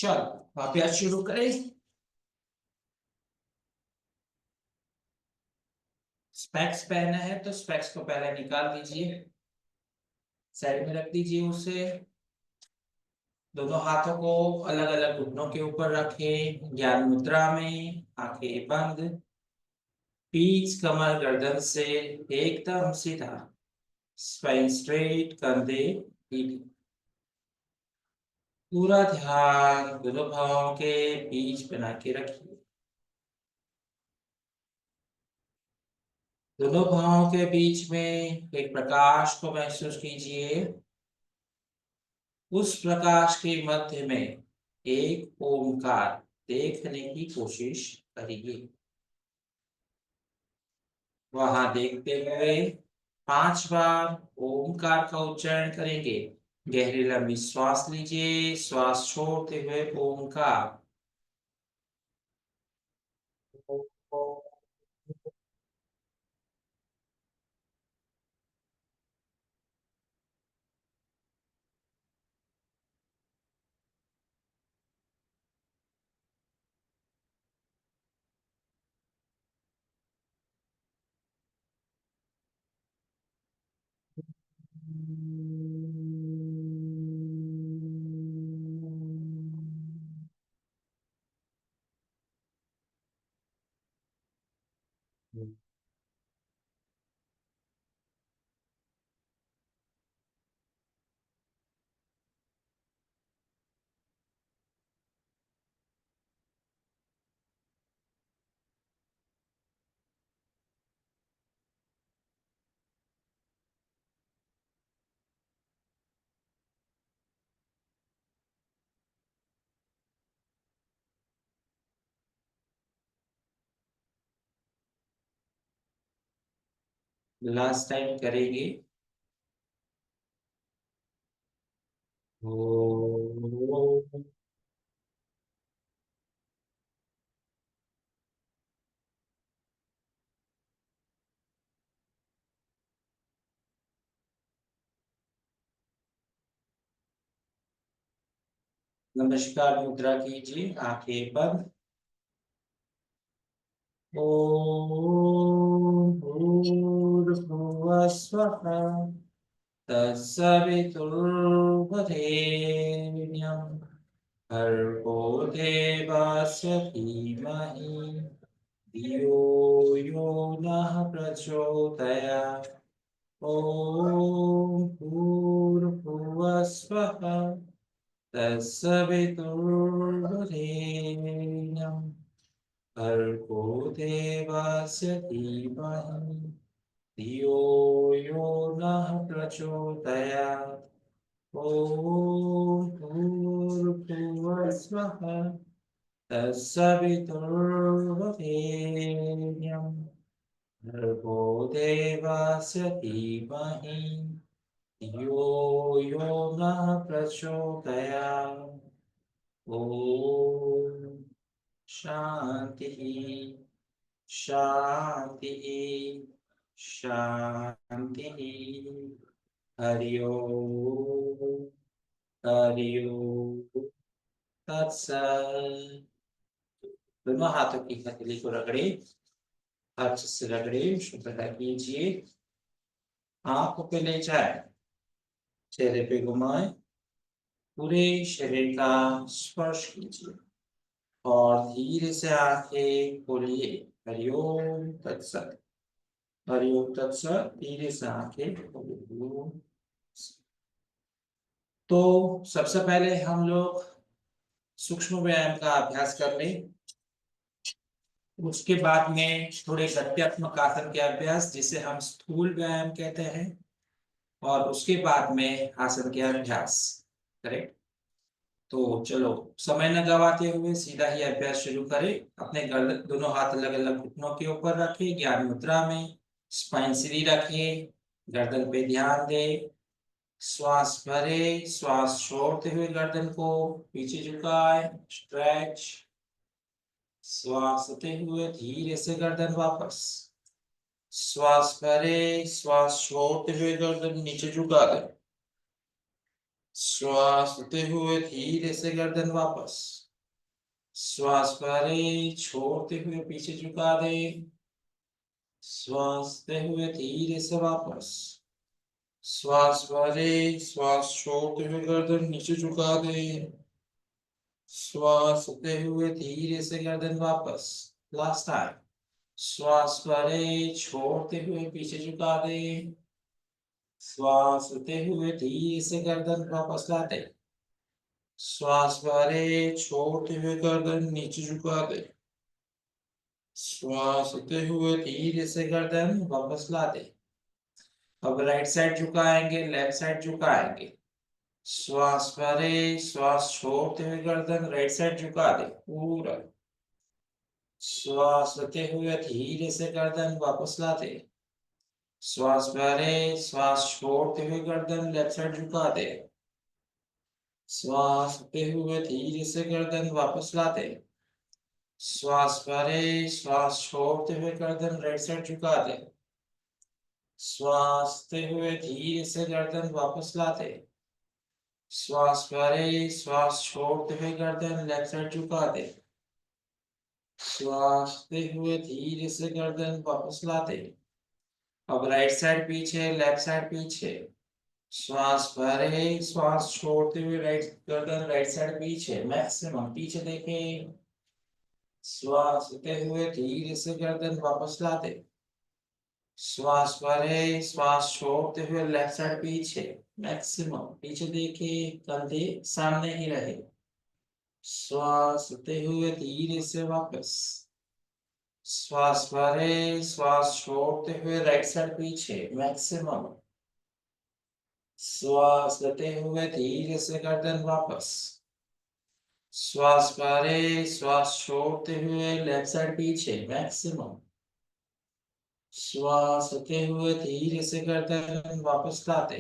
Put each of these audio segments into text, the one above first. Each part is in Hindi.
चलो अभ्यास शुरू करें। स्पेक्स पहना है तो स्पेक्स को पहले निकाल दीजिए, साइड में रख दीजिए उसे। दोनों हाथों को अलग अलग घुटनों के ऊपर रखें, ज्ञान मुद्रा में, आंखें बंद। पीठ कमर गर्दन से एकदम सीधा, स्पाइन स्ट्रेट, कंधे सीधे। पूरा ध्यान दोनों भावों के बीच बना के रखिए। दोनों भावों के बीच में एक प्रकाश को महसूस कीजिए। उस प्रकाश के मध्य में एक ओमकार देखने की कोशिश करिए। वहां देखते हुए 5 बार ओमकार का उच्चारण करेंगे। गहरी लंबी श्वास लीजिए, श्वास छोड़ते हुए ओमकार। लास्ट टाइम करेंगे। ओम। नमस्कार मुद्रा कीजिए, आंखें बंद। ओम भूर्भुवः स्वः तत्सवितुर्वरेण्यं भर्गो देवस्य धीमहि धियो यो नः प्रचोदयात्। ओम भूर्भुवः स्वः तत्सवितुर्वरेण्यं भर्गो देवस्य धीमहि धियो यो नः प्रचोदयात्। ॐ भूर्भुवः स्वः तत्सवितुर्वरेण्यं भर्गो देवस्य धीमहि धियो यो नः प्रचोदयात्। ॐ शान्तिः शान्तिः शान्तिः। हरि ओम हरि ओम तत्सत्। दोनों हाथों की हथेली को रगड़े, अच्छे से रगड़े, शुभ्रता कीजिए। आंखों पे ले जाए, चेहरे पे घुमाए, पूरे शरीर का स्पर्श कीजिए और धीरे से आंखें खोलिए। हरिओम तत्सत, हरिओम तत्सत। धीरे से आंखें खोलिए। तो सबसे पहले हम लोग सूक्ष्म व्यायाम का अभ्यास कर लें। उसके बाद में थोड़े गत्यात्मक आसन के अभ्यास, जिसे हम स्थूल व्यायाम कहते हैं, और उसके बाद में आसन के अभ्यास। करेक्ट। तो चलो समय न गवाते हुए सीधा ही अभ्यास शुरू करें। अपने गर्दन, दोनों हाथ अलग अलग घुटनों के ऊपर रखें, ज्ञान मुद्रा में, स्पाइन सीधी रखें, गर्दन पे ध्यान दें। श्वास भरे, श्वास छोड़ते हुए गर्दन को पीछे झुकाए, स्ट्रेच। श्वास लेते हुए धीरे से गर्दन वापस। श्वास भरे, श्वास छोड़ते हुए गर्दन नीचे झुका दे। श्वास लेते हुए धीरे से गर्दन वापस। श्वास भरे, छोड़ते हुए पीछे झुका दे। श्वास लेते हुए धीरे से वापस। श्वास भरे, श्वास छोड़ते हुए गर्दन नीचे झुका दे। श्वास लेते हुए धीरे से गर्दन वापस। Last time. श्वास भरे, छोड़ते हुए पीछे झुका दे। श्वास लेते हुए धीरे से गर्दन वापस लाते। श्वास भरे, छोड़ते हुए गर्दन नीचे झुका दे। श्वास लेते हुए धीरे से गर्दन वापस ला दे। अब राइट साइड झुकाएंगे, लेफ्ट साइड झुकाएंगे। श्वास भरे, श्वास छोड़ते हुए गर्दन राइट साइड झुका दे पूरा। श्वास लेते हुए धीरे से गर्दन वापस ला दे। श्वास भरे, श्वास छोड़ते हुए गर्दन लेफ्ट साइड झुका दे। श्वास लेते हुए धीरे से गर्दन वापस ला दे। श्वास भरे, श्वास छोड़ते हुए गर्दन राइट साइड झुका दे। श्वास लेते हुए धीरे से गर्दन वापस लाते। श्वास भरे, श्वास छोड़ते हुए गर्दन लेफ्ट साइड झुका दे। श्वास लेते हुए धीरे से गर्दन वापस लाते। अब राइट साइड पीछे, लेफ्ट साइड पीछे। श्वास भरे, श्वास छोड़ते हुए गर्दन राइट साइड पीछे, मैक्सिमम पीछे देखें। श्वास लेते हुए धीरे से गर्दन वापस लाते। श्वास भरे, श्वास छोड़ते हुए लेफ्ट साइड पीछे, मैक्सिमम पीछे देखिए, कंधे सामने ही रहे। श्वास लेते हुए धीरे से वापस। श्वास भरे, श्वास छोड़ते हुए राइट साइड पीछे, मैक्सिमम। श्वास लेते हुए धीरे से गर्दन वापस। श्वास भरे, श्वास छोड़ते हुए लेफ्ट साइड पीछे, मैक्सिमम। श्वास लेते हुए धीरे से गर्दन वापस लाते।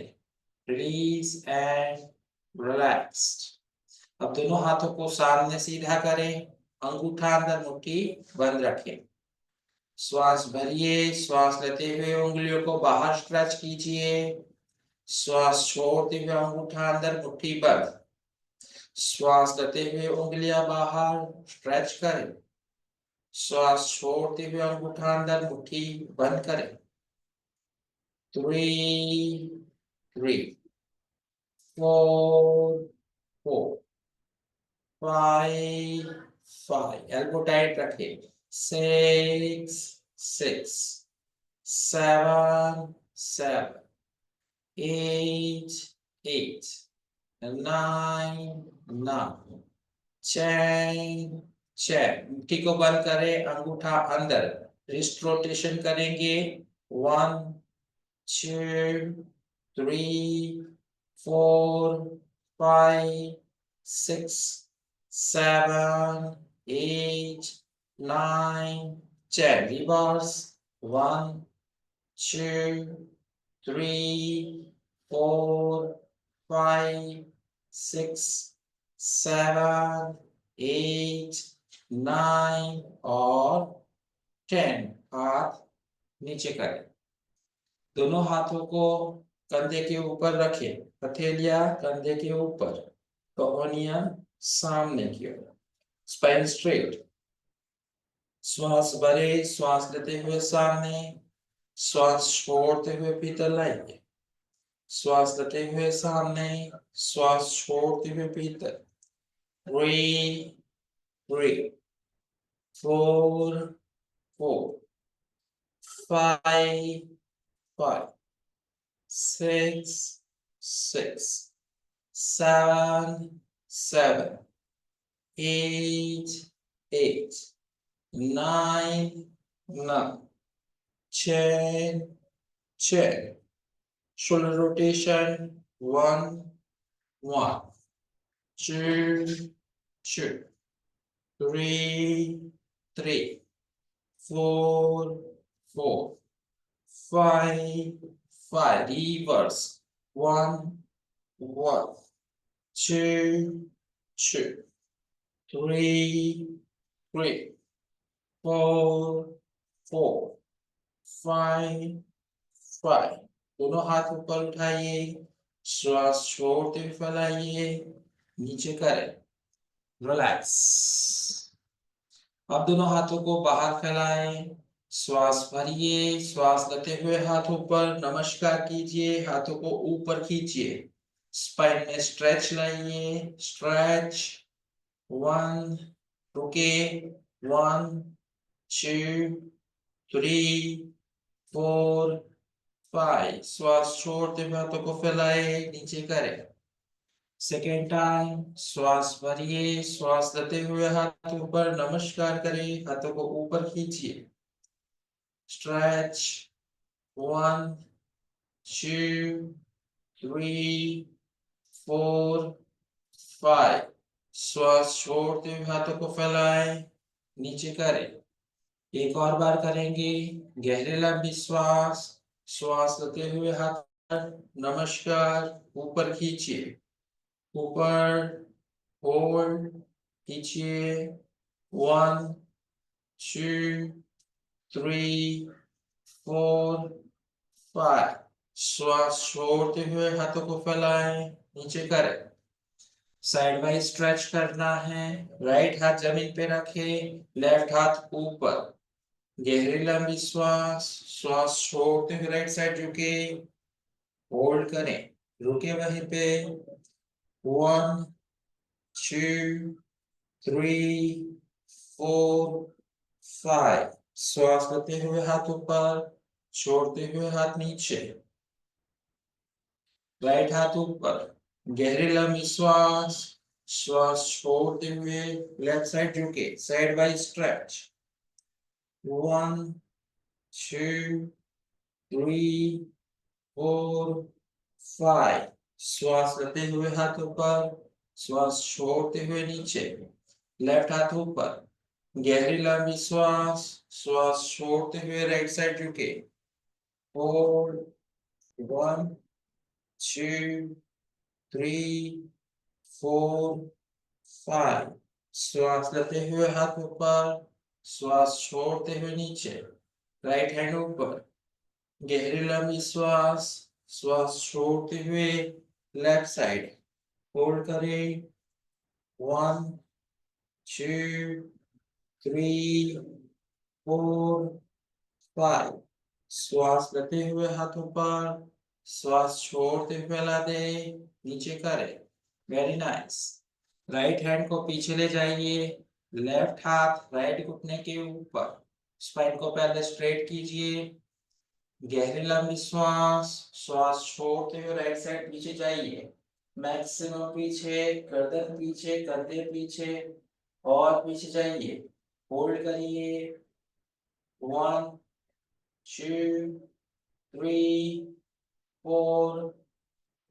Release and relaxed. अब दोनों हाथों को सामने सीधा करें, अंगूठा अंदर, मुट्ठी बंद रखें। श्वास भरिए, श्वास लेते हुए उंगलियों को बाहर स्ट्रेच कीजिए। श्वास छोड़ते हुए अंगूठा अंदर, मुट्ठी बंद। श्वास लेते हुए उंगलियां बाहर स्ट्रेच करें। श्वास छोड़ते हुए अंगूठा अंदर, मुट्ठी बंद करें। 3, 3, 4, 4, 5, 5, elbow tight रखें। 6, 6, 7, 7, 8, 8, 9, 9, 10, 10। मुट्ठी को बंद करें, अंगूठा अंदर, रिस्ट रोटेशन करेंगे। 1, 2, 3, 4, 5, 6, 7, 8, 9, 10. Reverse. 1, 2, 3, 4, 5, 6, 7, 8, 9 और 10। हाथ नीचे करें। दोनों हाथों को कंधे के ऊपर रखें, हथेलियां कंधे के ऊपर, कोहनियां सामने की ओर, स्पाइन स्ट्रेट। श्वास भरे, श्वास लेते हुए सामने, श्वास छोड़ते हुए भीतर लाइए। श्वास लेते हुए सामने, श्वास छोड़ते हुए भीतर। 3, 3, 4, 4, 5, 5, 6, 6, 7, 7, 8, 8, 9, 9, 10, 10. Shoulder rotation. 1, 1, 2, 2, 3, 3, 4, 4, 5, 5. Reverse. 1, 1, 2, 2, 3, 3, 4, 4, 5, 5. दोनों हाथ ऊपर उठाइए। श्वास छोड़ते हुए फैलाइए, नीचे करें, रिलैक्स। अब दोनों हाथों को बाहर फैलाएं, श्वास भरिए, श्वास लेते हुए हाथ ऊपर, नमस्कार कीजिए, हाथों को ऊपर खींचिए, स्पाइन में स्ट्रेच लाइए, स्ट्रेच, 1, रुके, 1, 2, 3, 4, 5, श्वास छोड़ते हुए हाथों को फैलाए, नीचे करें। सेकेंड टाइम, श्वास भरिए, श्वास लेते हुए हाथ ऊपर, नमस्कार करें, हाथों को ऊपर खींचिए, स्ट्रेच, 1, 2, 3, 4, 5, श्वास छोड़ते हुए हाथों को फैलाएं, नीचे करें। एक और बार करेंगे, गहरे लंबी श्वास, श्वास लेते हुए हाथ, नमस्कार, ऊपर खींचिए, ऊपर, होल्ड, खींचिए, 1, 2, 3, 4, 5, श्वास छोड़ते हुए हाथों को फैलाएं, नीचे करें। साइड वाइज स्ट्रेच करना है, राइट हाथ जमीन पे रखें, लेफ्ट हाथ ऊपर, गहरी लंबी श्वास, श्वास छोड़ते हुए राइट साइड झुके, होल्ड करें, रुके वहीं पे, 1, 2, 3, 4, 5, श्वास लेते हुए हाथ ऊपर, छोड़ते हुए हाथ नीचे, राइट हाथ ऊपर, गहरी लंबी श्वास, श्वास छोड़ते हुए लेफ्ट साइड झुके, साइड वाइज स्ट्रेच, 1, 2, 3, 4, 5, श्वास लेते हुए हाथ ऊपर, श्वास छोड़ते हुए नीचे, लेफ्ट हाथ ऊपर, गहरी लंबी श्वास, श्वास छोड़ते हुए राइट साइड झुके, होल्ड, 1, 2, 3, 4, 5, श्वास लेते हुए हाथ ऊपर, श्वास छोड़ते हुए नीचे, राइट हैंड ऊपर, गहरी लंबी श्वास, श्वास छोड़ते हुए लेफ्ट साइड, होल्ड करें, 1, 2, 3, 4, 5, श्वास लेते हुए हाथ ऊपर, श्वास छोड़ते हुए फैला दे, नीचे करें, वेरी नाइस। राइट हैंड को पीछे ले जाइए, लेफ्ट हाथ राइट घुटने के ऊपर, स्पाइन को पहले स्ट्रेट कीजिए, गहरी लंबी श्वास, श्वास छोड़ते हुए राइट साइड पीछे जाइए, मैक्सिमम पीछे, गर्दन पीछे, कंधे पीछे, और पीछे जाइए, होल्ड करिए, 1, 2, 3, 4,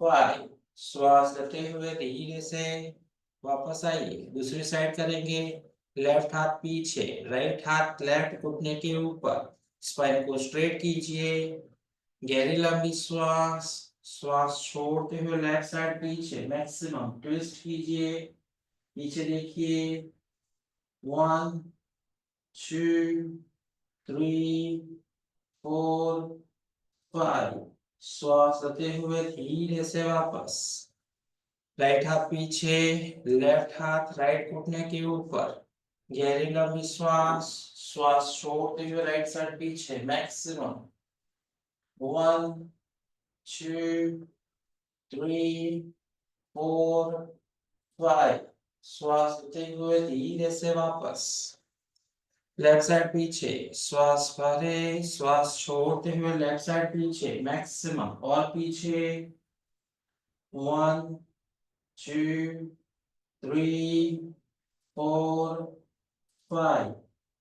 5, श्वास लेते हुए धीरे से वापस आइए, दूसरी साइड करेंगे, लेफ्ट हाथ पीछे, राइट हाथ लेफ्ट घुटने के ऊपर, स्पाइन को स्ट्रेट कीजिए, गहरी लंबी श्वास, श्वास छोड़ते हुए लेफ्ट साइड पीछे, मैक्सिमम ट्विस्ट कीजिए, पीछे देखिए, 1, 2, 3, 4, 5, श्वास लेते हुए धीरे से वापस, राइट हाथ पीछे, लेफ्ट हाथ राइट घुटने के ऊपर, गहरी लंबी श्वास, श्वास छोड़ते हुए राइट साइड पीछे, मैक्सिमम, 1, 2, 3, 4, 5, श्वास लेते हुए धीरे से वापस, लेफ्ट साइड पीछे, श्वास भरे, श्वास छोड़ते हुए लेफ्ट साइड पीछे, मैक्सिमम, और पीछे, 1, 2, 3, 4, 5,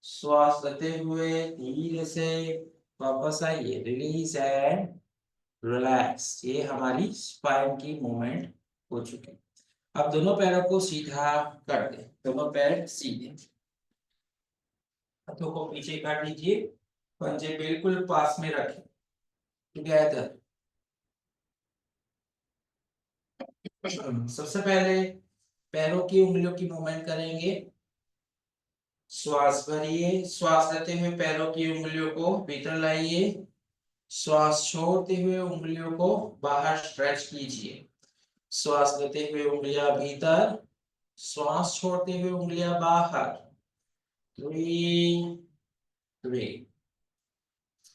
श्वास लेते हुए धीरे से वापस आइए, रिलीज एंड रिलैक्स। ये हमारी स्पाइन की मूवमेंट हो चुकी। अब दोनों पैरों को सीधा कर दें, दोनों पैर सीधे, हाथों को पीछे कर लीजिए, पंजे बिल्कुल पास में रखें, टुगेदर। सबसे पहले पैरों की उंगलियों की मूवमेंट करेंगे, श्वास भरिए, श्वास लेते हुए पैरों की उंगलियों को भीतर लाइए, श्वास छोड़ते हुए उंगलियों को बाहर स्ट्रेच कीजिए। श्वास लेते हुए उंगलियां भीतर, श्वास छोड़ते हुए उंगलियां बाहर। 3 3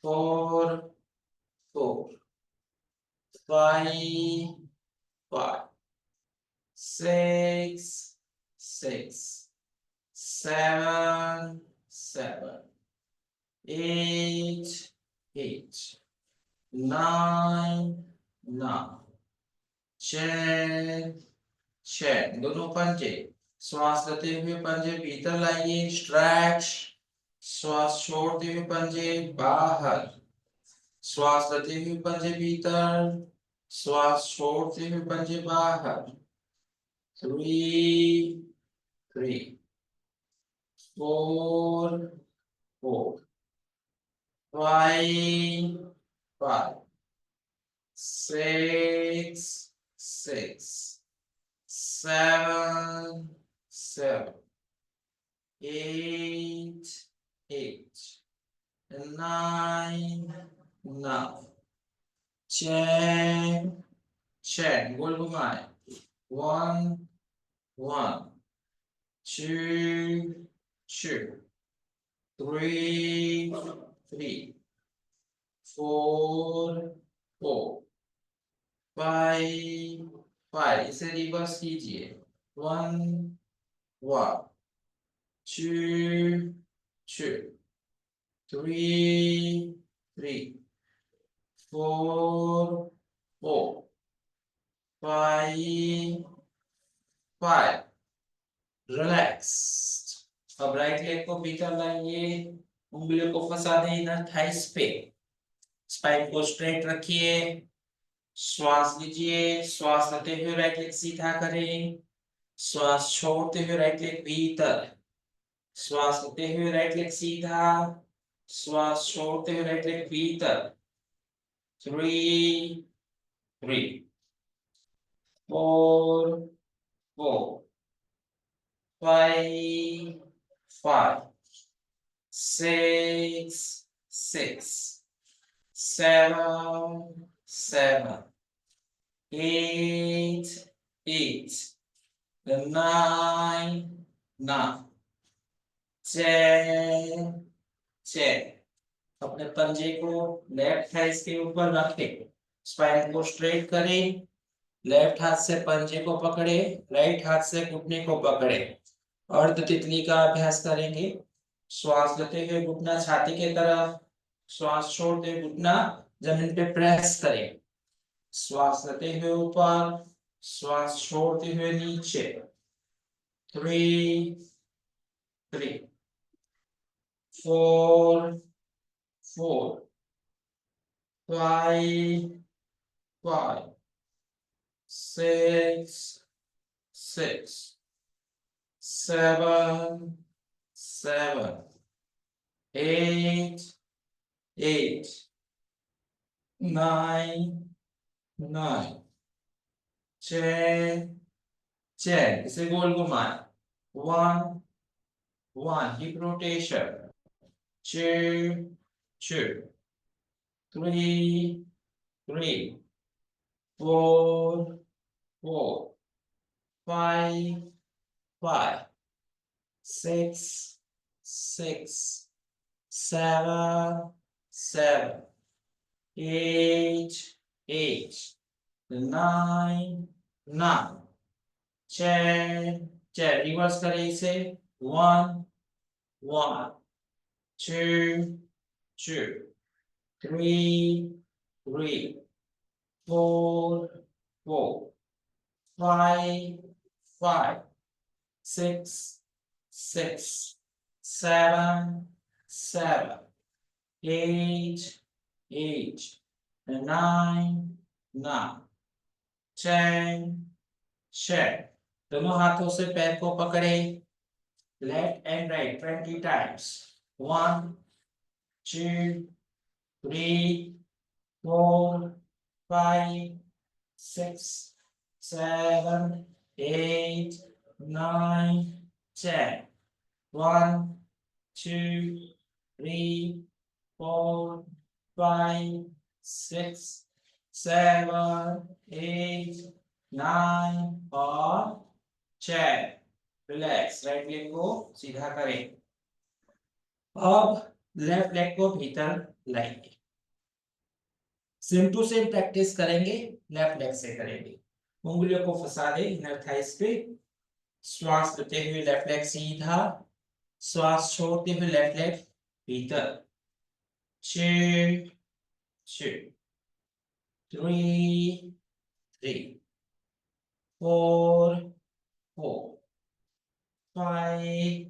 4 4 5 5 6 6 7 7 8 8 9 9 10 10। दोनों पंजे, श्वास लेते हुए पंजे भीतर लाइए, स्ट्रेच। श्वास छोड़ते हुए पंजे बाहर, श्वास लेते हुए पंजे भीतर, श्वास छोड़ते हुए पंजे बाहर। 3 3 4 4 5 5 6 6 7 7 8 8 9 9 10 10। गोल घुमाए। 1 1 2 2 3 3 4 4 5 5। इसे रिवर्स कीजिए। 1 1 2 2 3 3 4 4 5 5। रिलैक्स्ड। अब राइट लेग को भीतर लाइए, उंगलियों को फंसा दें इनर थाइस पे, स्पाइन को स्ट्रेट रखिए। श्वास लीजिए, श्वास लेते हुए राइट लेग सीधा करें, श्वास छोड़ते हुए राइट लेग भीतर, श्वास लेते हुए राइट लेग सीधा, श्वास छोड़ते हुए राइट लेग भीतर। 3 3 4 4 5 5 6 6 7 7 8 8 9 9 10 10। अपने पंजे को लेफ्ट थाइस के ऊपर रखें, स्पाइन को स्ट्रेट करें, लेफ्ट हाथ से पंजे को पकड़े, राइट हाथ से घुटने को पकड़े। अर्ध तितली का अभ्यास करेंगे। श्वास लेते हुए घुटना छाती के तरफ, श्वास छोड़ते हुए घुटना जमीन पे प्रेस करें। श्वास लेते हुए ऊपर, श्वास छोड़ते हुए नीचे। 3 3 4 4 5 5 6 6 7 7 8 8 9 9 10 10। इसे गोल घुमाएं। 1 1 हिप रोटेशन। 2 2 3 3 4 4 5 5 6 6 7 7 8 8 9 9 10 10। रिवर्स करें इसे। 1 1 2 2 3 3 4 4 5 5 6 6 7 7 8 8 9 9 10 10। दोनों हाथों से पैर को पकड़े, लेफ्ट एंड राइट 20 टाइम्स। 1 2 3 4 5 6 7 8 9 10। 1 2 3 4 5 6 7 8 9 और 10। रिलैक्स, राइट लेग को सीधा करें। अब लेफ्ट लेग को भीतर लाएंगे। सेम टू सेम प्रैक्टिस करेंगे, लेफ्ट लेग से करेंगे। उंगलियों को फंसा दे इनर थाइस पे। श्वास लेते हुए लेफ्ट लेग सीधा, श्वास छोड़ते हुए लेफ्ट लेग भीतर। 6 2 3 3 4 4 5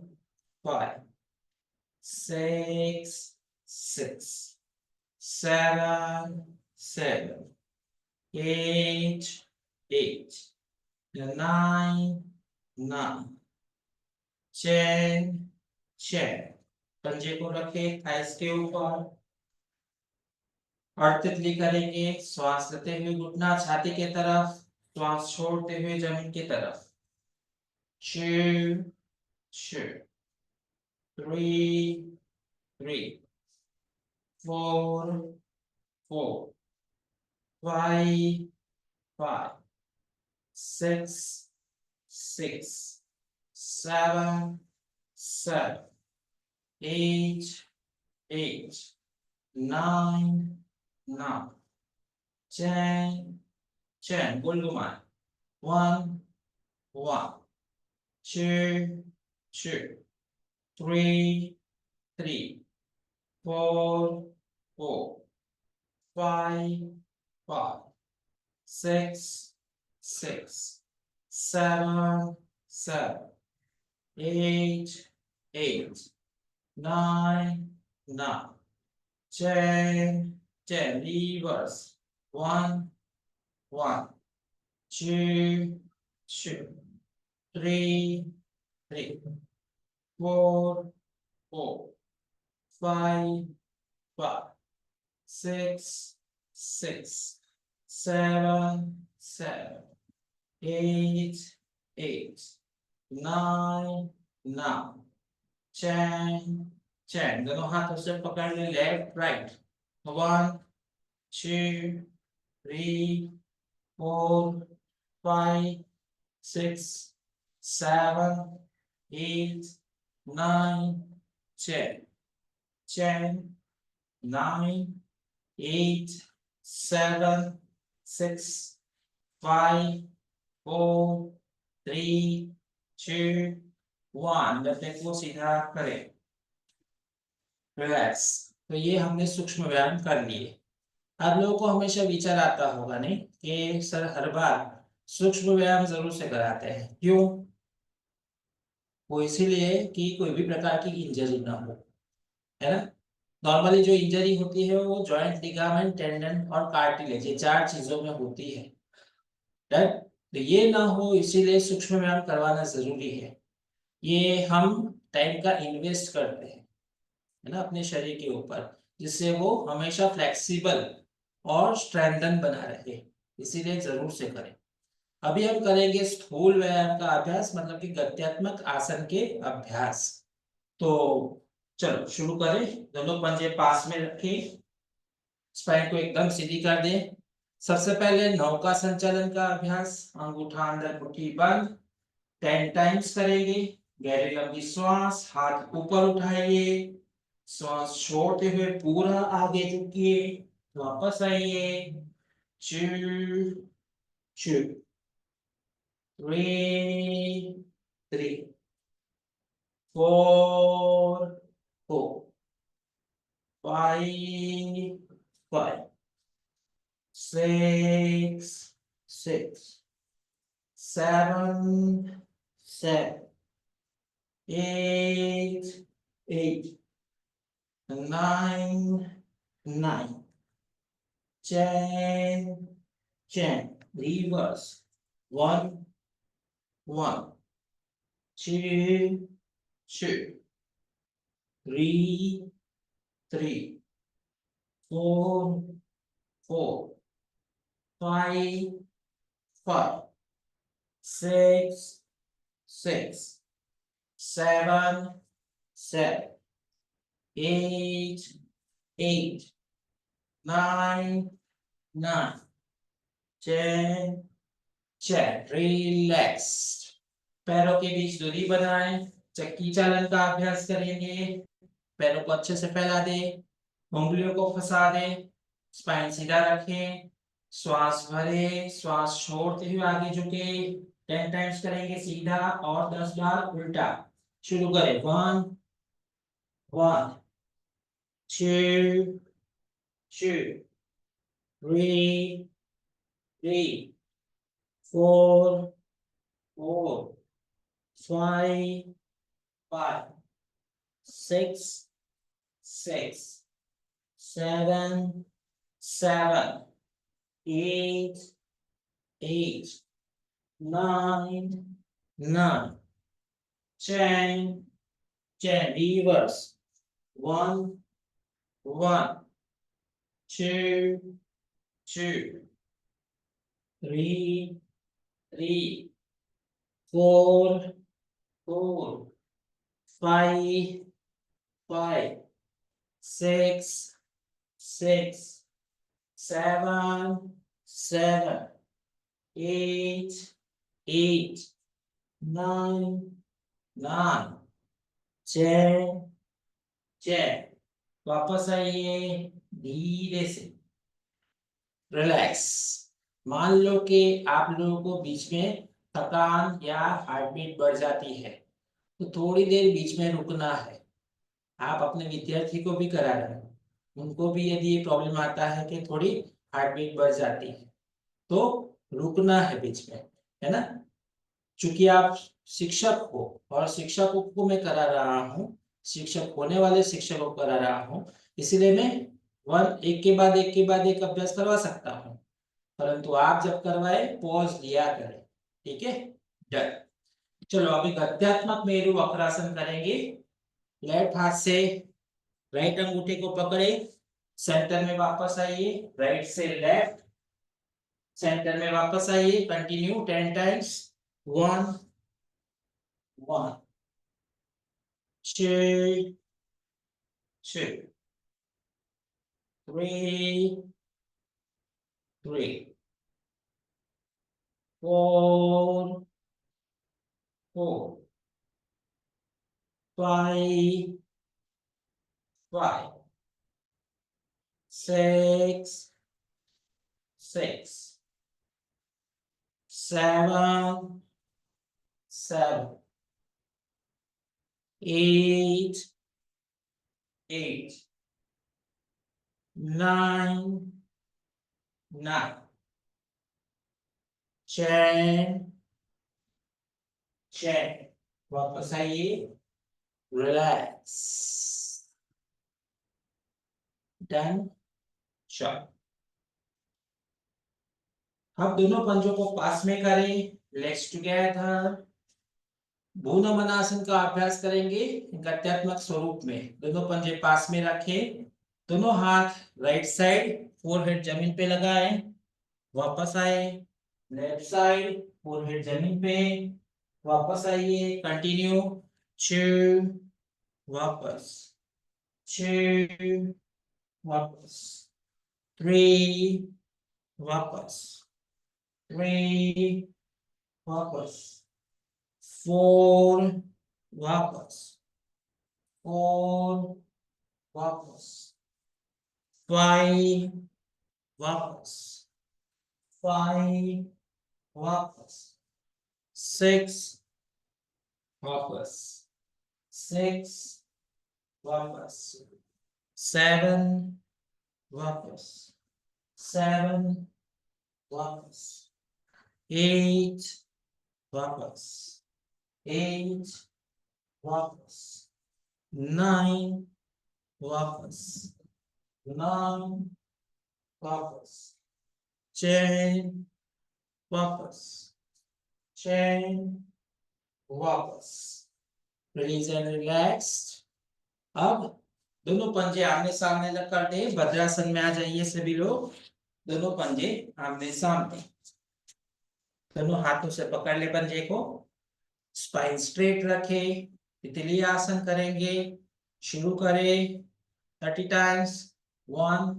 5 6 6 7 7 8 8 9 9 10 10। पंजे को रखे थाइस के ऊपर और तितली करेंगे। श्वास लेते हुए घुटना छाती के तरफ, श्वास छोड़ते हुए जमीन की तरफ। 2 2 3 3 4 4 5 5 6 6 7 7 8 8 9 9 10 10। गोल घुमाएं। 1 1 2 2 3 3 4 4 5 5 6 6 7 7 8 8 9 9 10 10। Reverse. 1 1 2 2 3 3 4 4 5 5 6 6 7 7 8 8 9 9 10 10। दोनों हाथों से पकड़ ले, लेफ्ट राइट। 1 2 3 4 5 6 7 8 9 10 10 9 8 7 6 5 4 3 2 1। लेफ्ट को सीधा करें, रिलैक्स। तो ये हमने सूक्ष्म व्यायाम कर लिए। आप लोगों को हमेशा विचार आता होगा नहीं कि सर हर बार सूक्ष्म व्यायाम जरूर से कराते हैं, क्यों? वो इसीलिए कि कोई भी प्रकार की इंजरी ना हो, है ना। नॉर्मली जो इंजरी होती है वो जॉइंट, लिगामेंट, टेंडन और कार्टिलेज, ये चार चीजों में होती है, राइट। तो ये ना हो इसीलिए सूक्ष्म व्यायाम करवाना जरूरी है। ये हम टाइम का इन्वेस्ट करते हैं, है ना, अपने शरीर के ऊपर, जिससे वो हमेशा फ्लेक्सिबल और स्ट्रेंथन बना रहे, इसीलिए जरूर से करें। अभी हम करेंगे स्थूल व्यायाम का अभ्यास, मतलब कि गत्यात्मक आसन के अभ्यास। तो चलो शुरू करें। दोनों पंजे पास में रखें, स्पाइन को एकदम सीधी कर दें। सबसे पहले नौका संचालन का अभ्यास। अंगूठा अंदर, मुट्ठी बंद। 10 टाइम्स करेंगे। गहरी लंबी श्वास, हाथ ऊपर उठाइए, श्वास छोड़ते हुए पूरा आगे झुकिए, वापस आइए। 2 2 3 3 4 4 5 5 6 6 7 7 8 8 9 9 10 10। Reverse. 1 1 2 2 3 3 4 4 5 5 6 6 7 7 8 8 9 9 10 10। रिलैक्स। पैरों के बीच दूरी बनाएं। चक्की चालन का अभ्यास करेंगे। पैरों को अच्छे से फैला दें। उंगलियों को फंसा दें। स्पाइन सीधा रखें। श्वास भरे, श्वास छोड़ते हुए आगे झुके। 10 टाइम्स करेंगे सीधा और 10 बार उल्टा। शुरू करें। 1 1 2 2 3 3 4 4 5 5 6 6 7 7 8 8 9 9 10 10। reverse. 1 1 2 2 3 3 4 4 5 5 6 6 7 7 8 8 9 9 10 10। वापस आइए धीरे से। रिलैक्स। मान लो कि आप लोगों को बीच में थकान या हार्ट बीट बढ़ जाती है तो थोड़ी देर बीच में रुकना है। आप अपने विद्यार्थी को भी करा रहे हैं, उनको भी यदि ये प्रॉब्लम आता है कि थोड़ी हार्ट बीट बढ़ जाती है तो रुकना है बीच में, है ना। चूंकि आप शिक्षक हो और शिक्षकों को मैं करा रहा हूँ, शिक्षक होने वाले शिक्षकों को करा रहा हूँ, इसलिए मैं एक के बाद एक के बाद एक अभ्यास करवा सकता हूँ, परंतु आप जब करवाए पॉज लिया करें। ठीक है, डन। चलो अभी गद्यात्मक मेरु वक्रासन करेंगे। लेफ्ट हाथ से राइट अंगूठे को पकड़े, सेंटर में वापस आइए, राइट से लेफ्ट, सेंटर में वापस आइए, कंटिन्यू 10 टाइम्स। 1 1 2 2 3 3 4 4 5 5 6 6 7 7 8 8 9 9 10 10। वापस आइए, रिलैक्स, डन। चलो अब दोनों पंजों को पास में करें, लेट्स टुगेदर। भूनमनासन का अभ्यास करेंगे गत्यात्मक स्वरूप में। दोनों पंजे पास में रखें, दोनों हाथ राइट साइड, फोरहेड जमीन पे लगाएं, वापस आए, लेफ्ट साइड, फोरहेड जमीन पे, वापस आइए, कंटिन्यू। 2 वापस, 2 वापस, 3 वापस, 3 वापस, 4 वापस, 4 वापस, 5 वापस, 5 वापस, 6 वापस, 6 वापस, 7 वापस, 7 वापस, 8 वापस, 8 वापस, 9 वापस, 9 वापस, 10 वापस, 10 वापस। Release and relaxed. अब दोनों पंजे आमने सामने लग कर दे, भद्रासन में आ जाइए सभी लोग। दोनों पंजे आमने सामने, दोनों हाथों से पकड़ ले पंजे को, स्पाइन स्ट्रेट रखे, तितली आसन करेंगे। शुरू करें 30 times. 1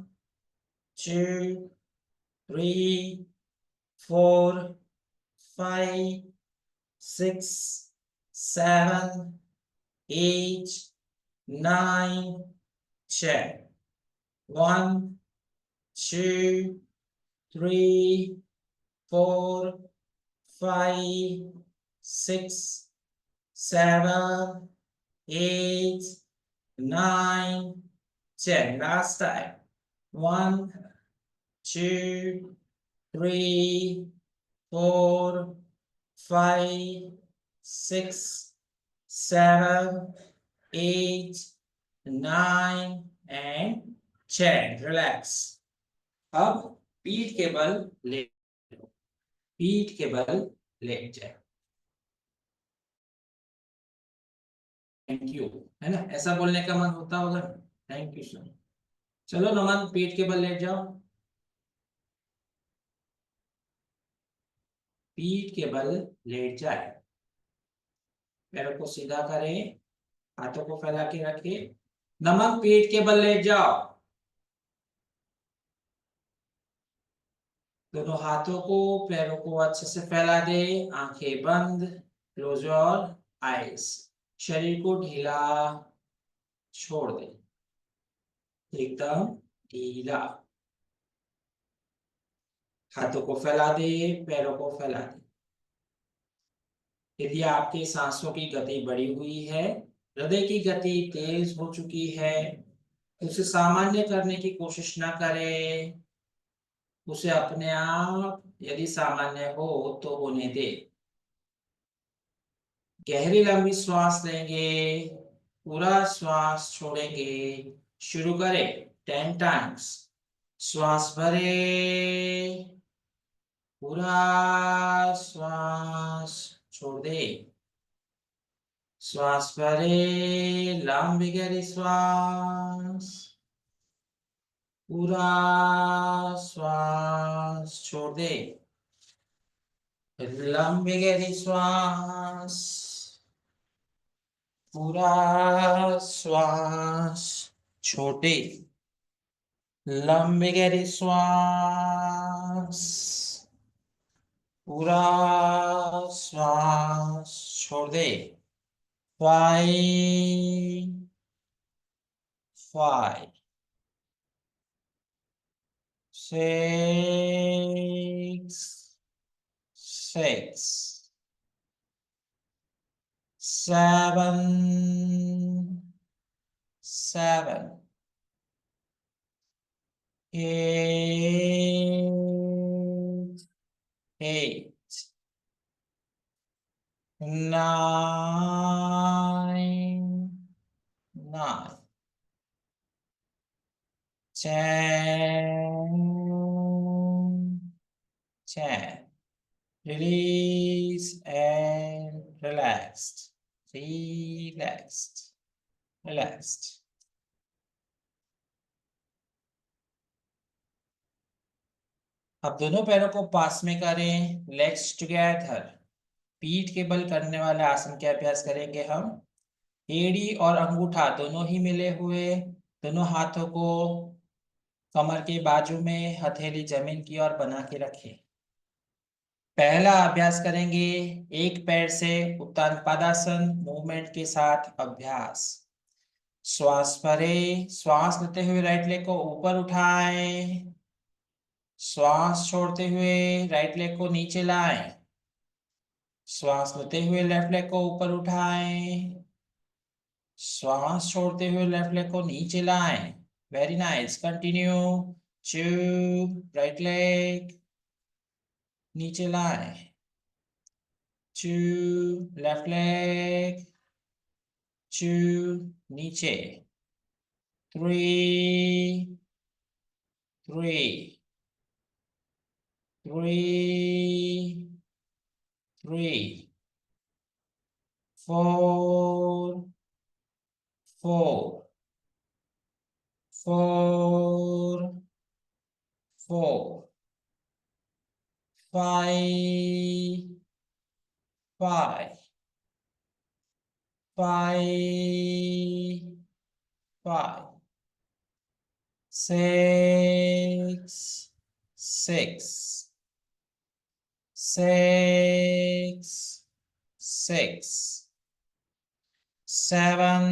2, 3, 4, 5, 6, 7, 8, 9, 10. 1, 2, 3, 4, 5, 6, 7, 8, 9, 10. Last time. 1, 2, 3, 4, 5, 6, 7, 8, 9 and 10. Relax. अब पीठ के बल लेट जाओ। पीठ के बल लेट जाए। Thank you. है ना, ऐसा बोलने का मन होता होगा। Thank you sir. चलो नमन, पीठ के बल लेट जाओ। पीठ के बल लेट जाए। पैरों को सीधा करें, हाथों को फैला के रखें। नमन, पीठ के बल लेट जाओ। दोनों हाथों को, पैरों को अच्छे से फैला दे। आंखें बंद। Close your eyes. शरीर को ढीला छोड़ दे, एकदम ढीला। हाथों को फैला दे, पैरों को फैला दे। यदि आपके सांसों की गति बढ़ी हुई है, हृदय की गति तेज हो चुकी है, उसे सामान्य करने की कोशिश ना करें। उसे अपने आप यदि सामान्य हो तो होने दे। गहरी लंबी श्वास लेंगे, पूरा श्वास छोड़ेंगे। शुरू करें 10 टाइम्स। श्वास भरे, पूरा श्वास छोड़ दे। श्वास भरे, लंबी गहरी श्वास, पूरा श्वास छोड़ दे। लंबी गहरी श्वास, पूरा श्वास छोड़ दे। लंबी गहरी श्वास, पूरा श्वास छोड़ दे। 5, 5, 6, 6, 7, 7, 8, 8, 9, 9, 10, 10. Release and relaxed. Relaxed. Relaxed. अब दोनों पैरों को पास में करें, लेग्स टुगेदर। पीठ के बल करने वाले आसन के अभ्यास करेंगे हम। एड़ी और अंगूठा दोनों ही मिले हुए, दोनों हाथों को कमर के बाजू में, हथेली जमीन की ओर बना के रखें। पहला अभ्यास करेंगे एक पैर से उत्तान पादासन मूवमेंट के साथ अभ्यास। श्वास भरे, श्वास लेते हुए राइट लेग को ऊपर उठाएं। श्वास छोड़ते हुए राइट लेग को नीचे लाएं। श्वास लेते हुए लेफ्ट लेग को ऊपर उठाएं। श्वास छोड़ते हुए लेफ्ट लेग को नीचे लाएं। Very nice, continue. 2, right leg नीचे लाएं। 2, लेफ्ट लेग, 2, नीचे। 3, 3, 3, 3, 4, 4, 4, 4, 5, 5, 5, 5, 6 6 6 6 7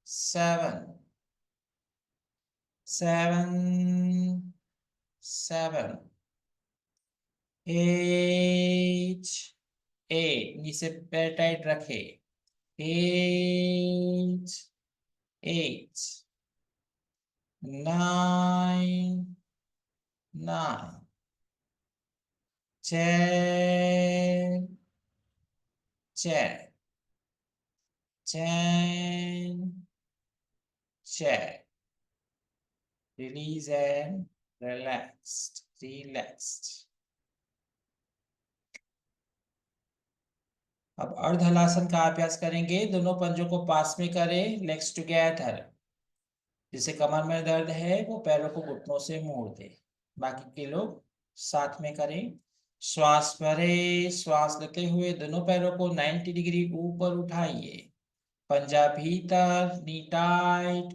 7 7 7 8 8 नीचे पैर टाइट रखे 8 8 9 9 10 10 10 10 release and relaxed. अब अर्ध हलासन का अभ्यास करेंगे। दोनों पंजों को पास में करें, लेग्स टुगेदर। जिसे कमर में दर्द है वो पैरों को घुटनों से मोड़ दे। बाकी के लोग साथ में करें। श्वास भरे, श्वास लेते हुए दोनों पैरों को 90 डिग्री ऊपर उठाइए। पंजा भीतर, नी टाइट,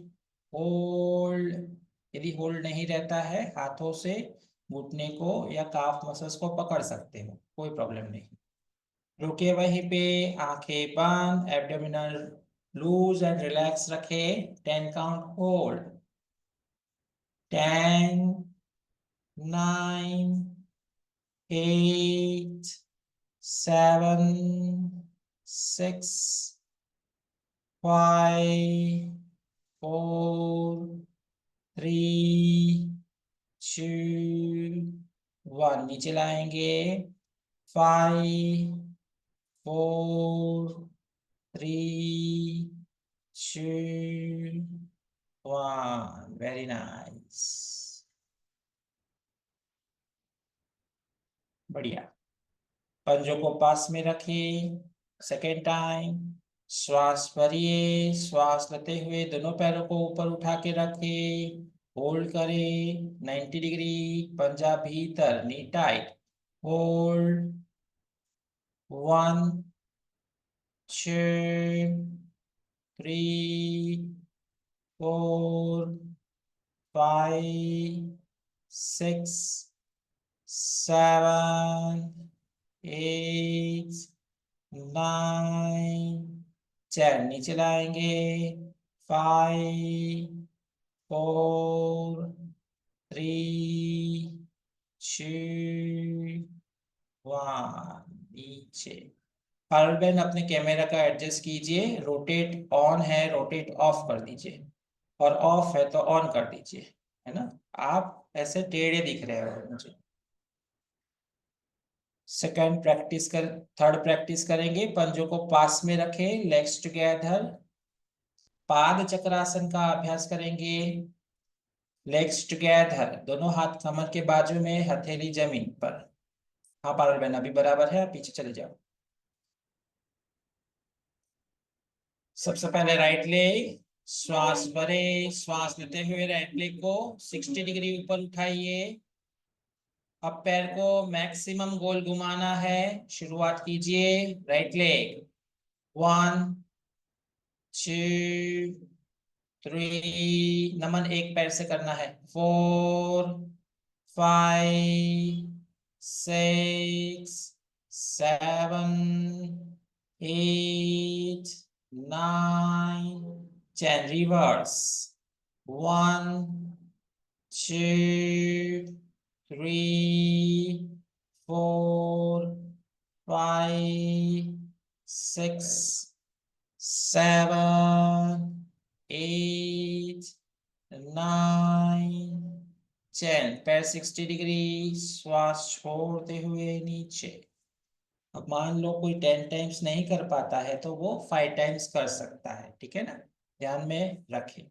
होल्ड। यदि होल्ड नहीं रहता है, हाथों से घुटने को या काफ मसल्स को पकड़ सकते हो, कोई प्रॉब्लम नहीं। रुके वहीं पे, आंखें बंद, एब्डोमिनल लूज एंड रिलैक्स रखे। 10 काउंट होल्ड। 10 9 8 7 6 5 4 3 2 1 नीचे लाएंगे। 5 4 3 2 1 वेरी नाइस, बढ़िया। पंजों को पास में रखें। सेकेंड टाइम श्वास भरिए, श्वास लेते हुए दोनों पैरों को ऊपर उठा के रखें। होल्ड करें 90 डिग्री, पंजा भीतर, नी टाइट, होल्ड। 1 2 3 4 5 6 7 8 9 10 नीचे लाएंगे। 5 4 3 2 1 नीचे। पारुल अपने कैमरा का एडजस्ट कीजिए। रोटेट ऑन है, रोटेट ऑफ कर दीजिए, और ऑफ है तो ऑन कर दीजिए, है ना। आप ऐसे टेढ़े दिख रहे हो मुझे। सेकंड प्रैक्टिस कर, थर्ड प्रैक्टिस करेंगे। पंजों को पास में रखें, लेग्स टुगेदर। पाद चक्रासन का अभ्यास करेंगे। लेग्स टुगेदर, दोनों हाथ कमर के बाजू में, हथेली जमीन पर। हाँ पारुल बहन, अभी बराबर है, पीछे चले जाओ। सबसे पहले राइट लेग, श्वास भरे, श्वास लेते हुए राइट लेग को 60 डिग्री ऊपर उठाइए। अब पैर को मैक्सिमम गोल घुमाना है। शुरुआत कीजिए। राइट लेग, 1 2 3, नमन एक पैर से करना है। 4 5 6 7 8 9 10 रिवर्स। 1 2 3 4 5 6 7 8 9 10 पैर 60 डिग्री, श्वास छोड़ते हुए नीचे। अब मान लो कोई 10 टाइम्स नहीं कर पाता है तो वो 5 टाइम्स कर सकता है, ठीक है ना, ध्यान में रखें।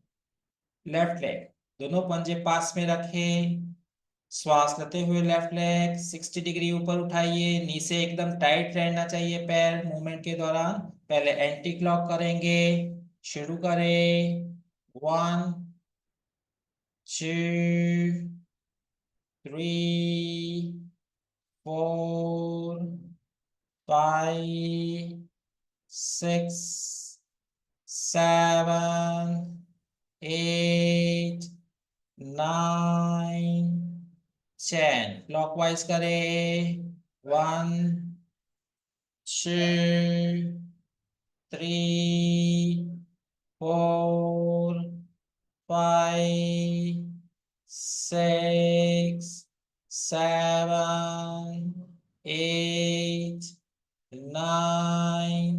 लेफ्ट लेग, दोनों पंजे पास में रखें। श्वास लेते हुए लेफ्ट लेग 60 डिग्री ऊपर उठाइए। नी से एकदम टाइट रहना चाहिए पैर मूवमेंट के दौरान। पहले एंटी क्लॉक करेंगे। शुरू करें। 1 2 3 4 5 6 7 8 9 10 क्लॉकवाइज करें 1 2 3 4 5 6 7 8 9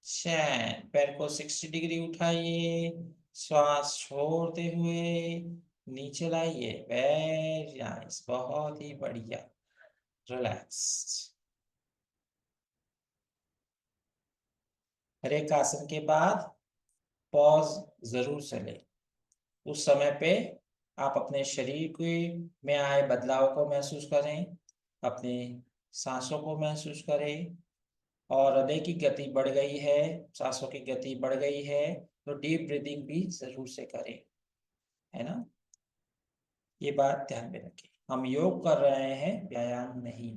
10 पैर को 60 डिग्री उठाइए श्वास छोड़ते हुए नीचे लाइए वेरी नाइस बहुत ही बढ़िया रिलैक्स हर एक आसन के बाद पॉज जरूर से लें उस समय पे आप अपने शरीर के में आए बदलाव को महसूस करें अपने सांसों को महसूस करें और हृदय की गति बढ़ गई है सांसों की गति बढ़ गई है तो डीप ब्रीदिंग भी जरूर से करें है ना ये बात ध्यान में रखें हम योग कर रहे हैं व्यायाम नहीं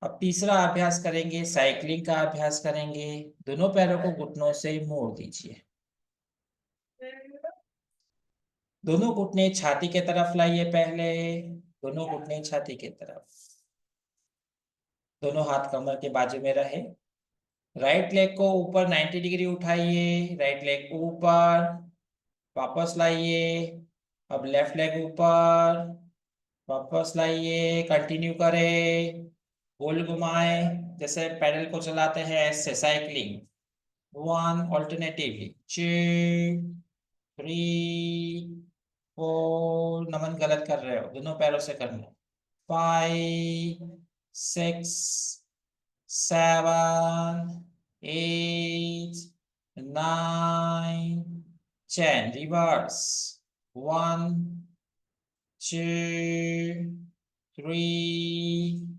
अब तीसरा अभ्यास करेंगे साइकिलिंग का अभ्यास करेंगे दोनों पैरों को घुटनों से मोड़ दीजिए दोनों घुटने छाती के तरफ लाइए पहले दोनों घुटने छाती के तरफ दोनों हाथ कमर के बाजू में रहे राइट लेग को ऊपर 90 डिग्री उठाइए राइट लेग ऊपर वापस लाइए अब लेफ्ट लेग ऊपर वापस लाइए कंटिन्यू करें गोल घुमाए जैसे पैडल को चलाते हैं ऐसे साइकिलिंग 1 ऑल्टरनेटिवली 2 3 4 नमन गलत कर रहे हो दोनों पैरों से करना 5 6 7 8 9 10 रिवर्स 1 2 3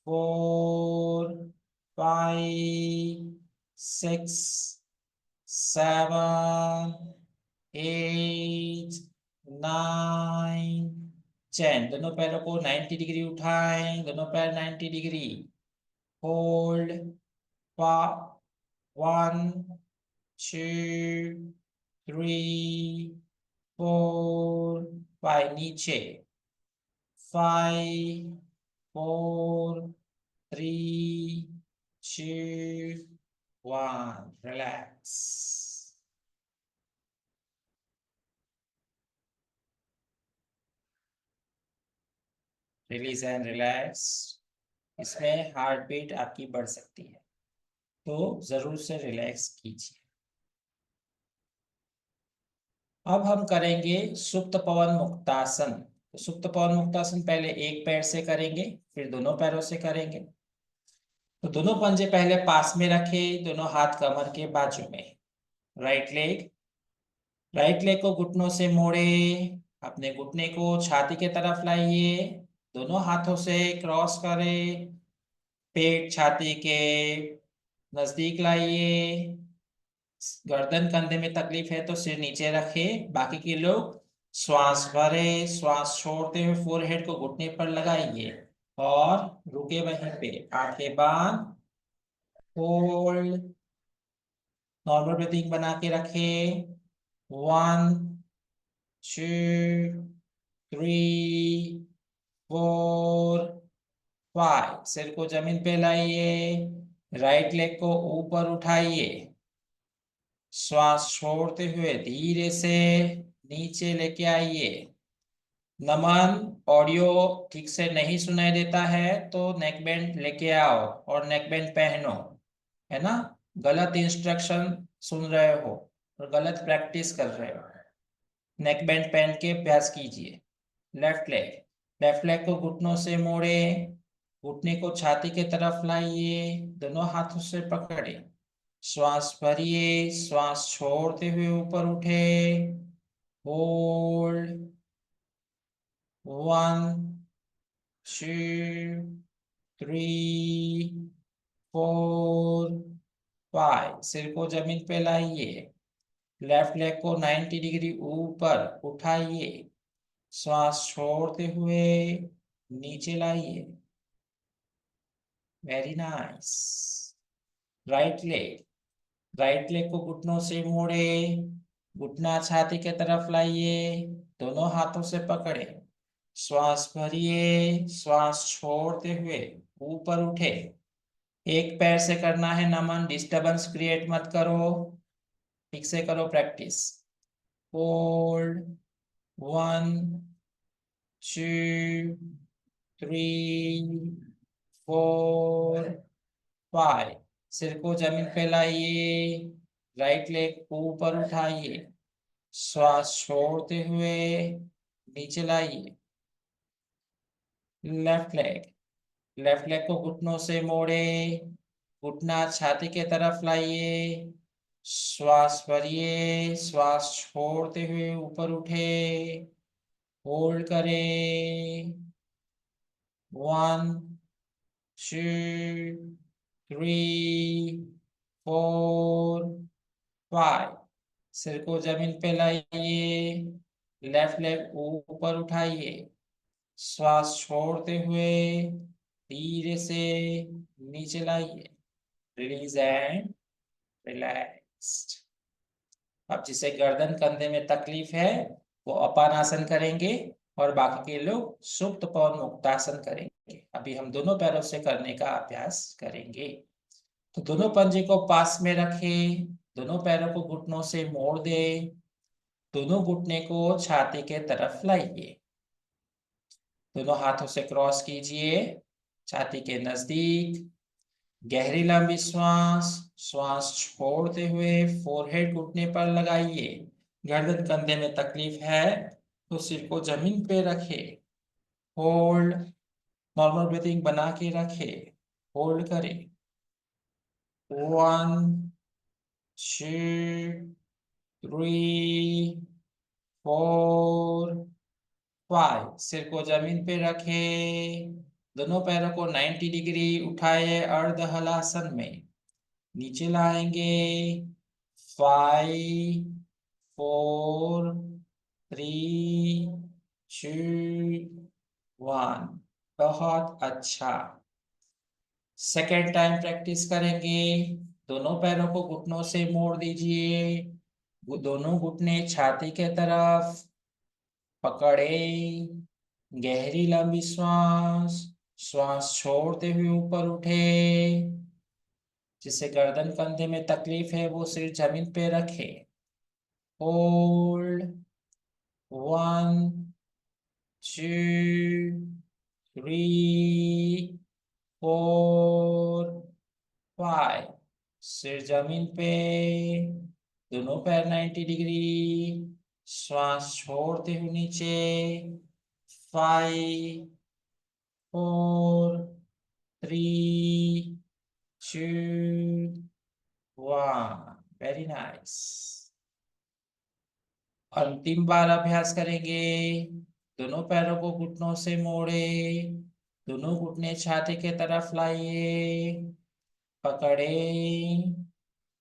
4 5 6 7 8 9 10 दोनों पैरों को 90 डिग्री उठाएं दोनों पैर 90 डिग्री होल्ड 1 2 3 4 5 नीचे 5 4 3 2 1 रिलैक्स रिलीज एंड रिलैक्स इसमें हार्ट बीट आपकी बढ़ सकती है तो जरूर से रिलैक्स कीजिए अब हम करेंगे सुप्त पवन मुक्तासन तो सुप्त पवन मुक्तासन पहले एक पैर से करेंगे फिर दोनों पैरों से करेंगे तो दोनों पंजे पहले पास में रखें दोनों हाथ कमर के बाजू में राइट लेग को घुटनों से मोड़े अपने घुटने को छाती के तरफ लाइए दोनों हाथों से क्रॉस करें पेट छाती के नजदीक लाइए गर्दन कंधे में तकलीफ है तो सिर नीचे रखे बाकी के लोग श्वास भरे श्वास छोड़ते हुए फोरहेड को घुटने पर लगाइए और रुके वहीं पे आंखें बंद होल्ड नॉर्मल ब्रीथिंग बना के रखे 1 2 3 4 5 सिर को जमीन पे लाइए राइट लेग को ऊपर उठाइए श्वास छोड़ते हुए धीरे से नीचे लेके आइए नमन ऑडियो ठीक से नहीं सुनाई देता है तो नेक बैंड लेके आओ और नेक बैंड पहनो है ना गलत इंस्ट्रक्शन सुन रहे हो और गलत प्रैक्टिस कर रहे हो नेक बैंड पहन के अभ्यास कीजिए लेफ्ट लेग को घुटनों से मोड़े घुटने को छाती के तरफ लाइए दोनों हाथों से पकड़े श्वास भरिए श्वास छोड़ते हुए ऊपर उठे होल्ड 1 2 3 4 5 सिर को जमीन पे लाइए लेफ्ट लेग को 90 डिग्री ऊपर उठाइए श्वास छोड़ते हुए नीचे लाइए very nice right leg right leg को घुटनों से मोड़े, घुटना छाती के तरफ लाइए, दोनों हाथों से पकड़े, श्वास भरिए, श्वास छोड़ते हुए ऊपर उठे। एक पैर से करना है नमन, डिस्टरबेंस क्रिएट मत करो, ठीक से करो प्रैक्टिस। होल्ड, 1 2 3 4 5। सिर को जमीन पे लाइए, राइट लेग को ऊपर उठाइए, श्वास छोड़ते हुए नीचे लाइए। लेफ्ट लेग को घुटनों से मोड़े, घुटना छाती के तरफ लाइए, श्वास भरिए, श्वास छोड़ते हुए ऊपर उठे, होल्ड करें। 1 2 3 4 5। सिर को जमीन पे लाइए, लेफ्ट लेग ऊपर उठाइए, श्वास छोड़ते हुए धीरे से नीचे लाइए। Release and relaxed. अब जिसे गर्दन कंधे में तकलीफ है वो अपानासन करेंगे और बाकी के लोग सुप्त पवन मुक्तासन करेंगे। अभी हम दोनों पैरों से करने का अभ्यास करेंगे। तो दोनों पंजे को पास में रखें, दोनों पैरों को घुटनों से मोड़ दे, दोनों घुटने को छाती के तरफ लाइए, दोनों हाथों से क्रॉस कीजिए छाती के नजदीक। गहरी लंबी श्वास, श्वास छोड़ते हुए फोरहेड घुटने पर लगाइए। गर्दन कंधे में तकलीफ है तो सिर को जमीन पे रखे, होल्ड, नॉर्मल ब्रीथिंग बना के रखे, होल्ड करें। 1 2 3 4 5। सिर को जमीन पे रखे, दोनों पैरों को 90 डिग्री उठाए अर्ध हलासन में, नीचे लाएंगे। 5 4 3 2 1। बहुत अच्छा। सेकेंड टाइम प्रैक्टिस करेंगे। दोनों पैरों को घुटनों से मोड़ दीजिए, दोनों घुटने छाती के तरफ पकड़े, गहरी लंबी श्वास, श्वास छोड़ते हुए ऊपर उठे। जिसे गर्दन कंधे में तकलीफ है वो सिर जमीन पे रखे, होल्ड। 1 2 3 4 5। सिर जमीन पे, दोनों पैर 90 डिग्री, श्वास छोड़ते हुए नीचे। 5 4 3 2 1। Very nice. अंतिम बार अभ्यास करेंगे। दोनों पैरों को घुटनों से मोड़े, दोनों घुटने छाती के तरफ लाइए, पकड़े,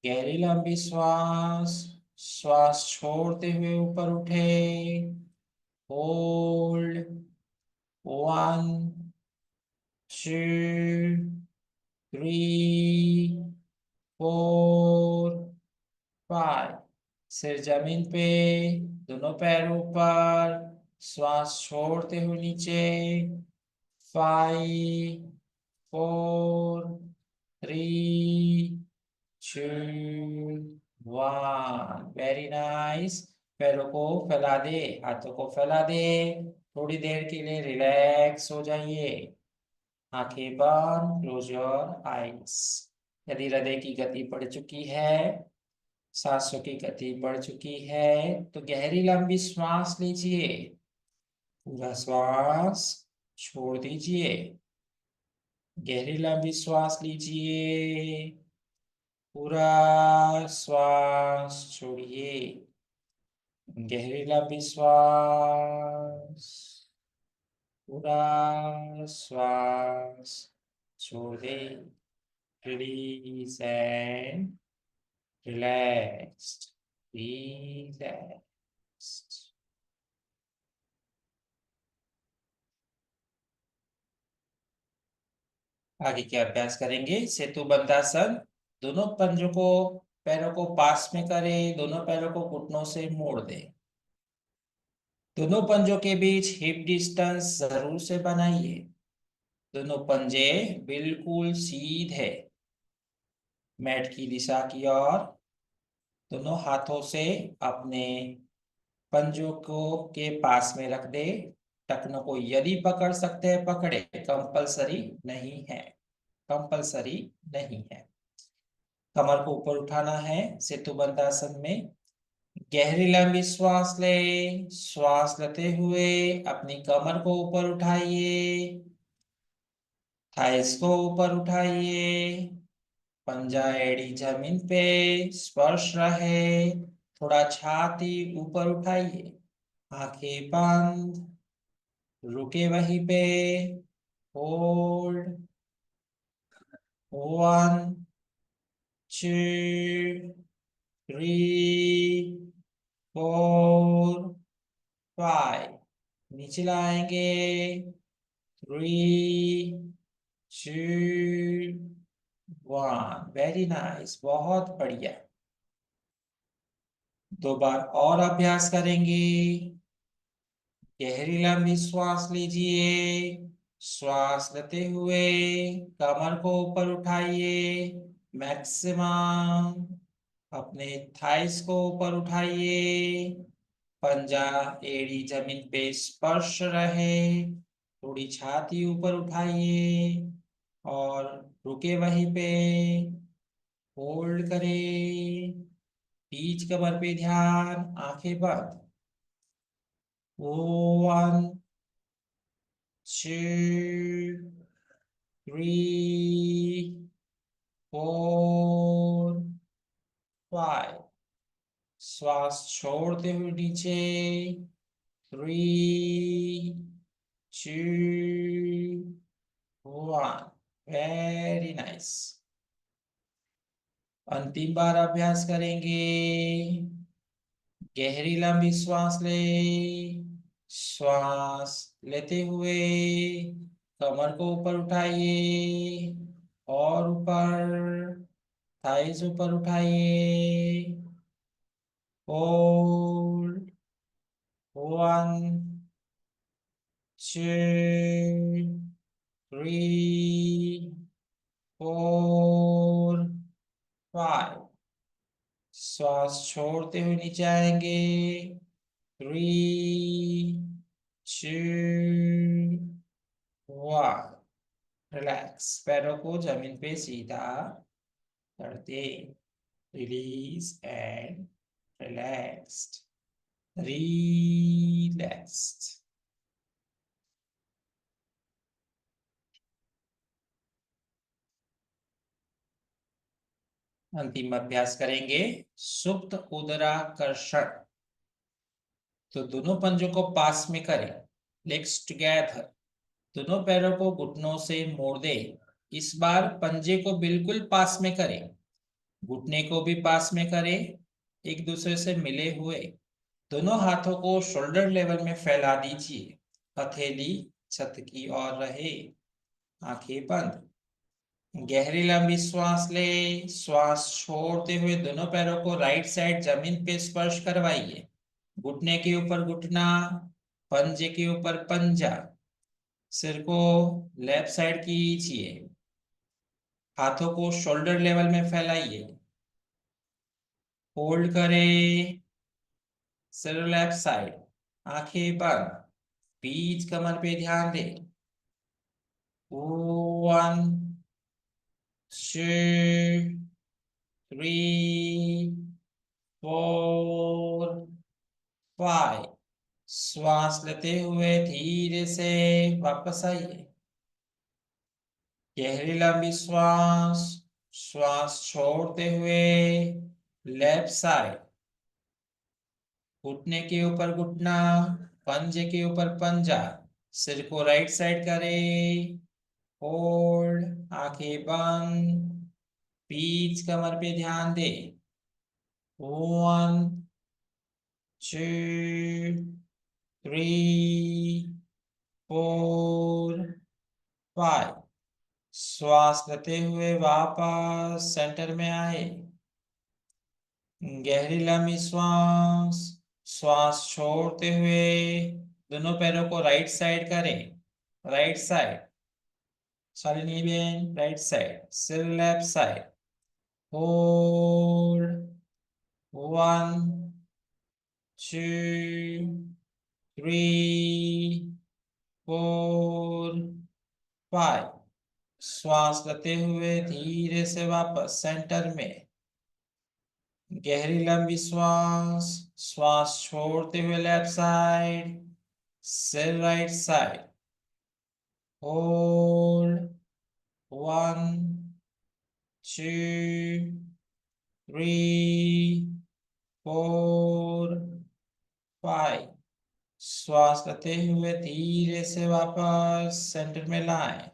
गहरी लंबी श्वास, श्वास छोड़ते हुए ऊपर उठे, होल्ड। 1 2 3 4 5। सिर जमीन पे, दोनों पैर ऊपर, श्वास छोड़ते हुए नीचे। 5 4 3 2 1। Very nice. पैरों को फैला दे, हाथों को फैला दे, थोड़ी देर के लिए रिलैक्स हो जाइए। आंखें बंद, क्लोज योर आईज। यदि हृदय की गति बढ़ चुकी है, सांसों की गति बढ़ चुकी है तो गहरी लंबी श्वास लीजिए, पूरा श्वास छोड़ दीजिए। गहरी लंबी श्वास लीजिए, पूरा श्वास छोड़िए। गहरी लंबी श्वास, पूरा श्वास छोड़ दे। Release and relaxed, relaxed. आगे के अभ्यास करेंगे सेतु बंधासन। दोनों पंजों को पैरों को पास में करें, दोनों पैरों को घुटनों से मोड़ दें। दोनों पंजों के बीच हिप डिस्टेंस जरूर से बनाइए। दोनों पंजे बिल्कुल सीधे मैट की दिशा की ओर। दोनों हाथों से अपने पंजों को के पास में रख दे। टखनों को यदि पकड़ सकते हैं पकड़े, कंपलसरी नहीं है, कंपलसरी नहीं है। कमर को ऊपर उठाना है सेतु बंद आसन में। गहरी लंबी श्वास ले। श्वास लेते हुए अपनी कमर को ऊपर उठाइए, थाइस को ऊपर उठाइए, पंजा एड़ी जमीन पे स्पर्श रहे। थोड़ा छाती ऊपर उठाइए, आंखें बंद, रुके वहीं पे। होल्ड। 1 2 3 4 5। नीचे लाएंगे। 3 2 1। वेरी नाइस, बहुत बढ़िया। 2 बार और अभ्यास करेंगे। गहरी लंबी श्वास लीजिए। श्वास लेते हुए कमर को ऊपर उठाइए मैक्सिमम। अपने थाइस को ऊपर उठाइए, पंजा एड़ी जमीन पे स्पर्श रहे। थोड़ी छाती ऊपर उठाइए और रुके वहीं पे। होल्ड करें, बीच कमर पे ध्यान, आंखें बंद। 1 2 3 4 5। श्वास छोड़ते हुए नीचे। 3 2 1। Very nice. अंतिम बार अभ्यास करेंगे। गहरी लंबी श्वास ले। श्वास लेते हुए कमर को ऊपर उठाइए और ऊपर, थाइस ऊपर उठाइए। होल्ड। 1 2 3 4 5। श्वास छोड़ते हुए नीचे आएंगे। 3 2 1। रिलैक्स, पैरों को जमीन पे सीधा कर दे। Release and relaxed, relaxed. अंतिम अभ्यास करेंगे सुप्त उदराकर्षण। तो दोनों पंजों को पास में करें, लेग्स टुगेदर। दोनों पैरों को घुटनों से मोड़ दे। इस बार पंजे को बिल्कुल पास में करें, घुटने को भी पास में करें, एक दूसरे से मिले हुए। दोनों हाथों को शोल्डर लेवल में फैला दीजिए, हथेली छत की ओर रहे, आंखें बंद। गहरी लंबी श्वास ले। श्वास छोड़ते हुए दोनों पैरों को राइट साइड जमीन पे स्पर्श करवाइए। घुटने के ऊपर घुटना, पंजे के ऊपर पंजा। सिर को लेफ्ट साइड कीजिए, हाथों को शोल्डर लेवल में फैलाइए। होल्ड करें, सिर लेफ्ट साइड, आंखें बंद, बीच कमर पे ध्यान दें। 1 2 3 4 5। श्वास लेते हुए धीरे से वापस आइए। गहरी लंबी श्वास। श्वास छोड़ते हुए लेफ्ट साइड, घुटने के ऊपर घुटना, पंजे के ऊपर पंजा। सिर को राइट साइड करें। होल्ड, आंखें बंद, बीच कमर पे ध्यान दे। 1 2 3 4 5। श्वास लेते हुए वापस सेंटर में आए। गहरी लंबी श्वास, श्वास छोड़ते हुए दोनों पैरों को राइट साइड करें, right side, Shalini Ben right side, सिर लेफ्ट साइड, होल्ड, 1 2 3 4 5। श्वास लेते हुए धीरे से वापस सेंटर में, गहरी लंबी श्वास, श्वास छोड़ते हुए लेफ्ट साइड, सिर राइट साइड, होल्ड, 1 2 3 4 5। श्वास लेते हुए धीरे से वापस सेंटर में लाएं।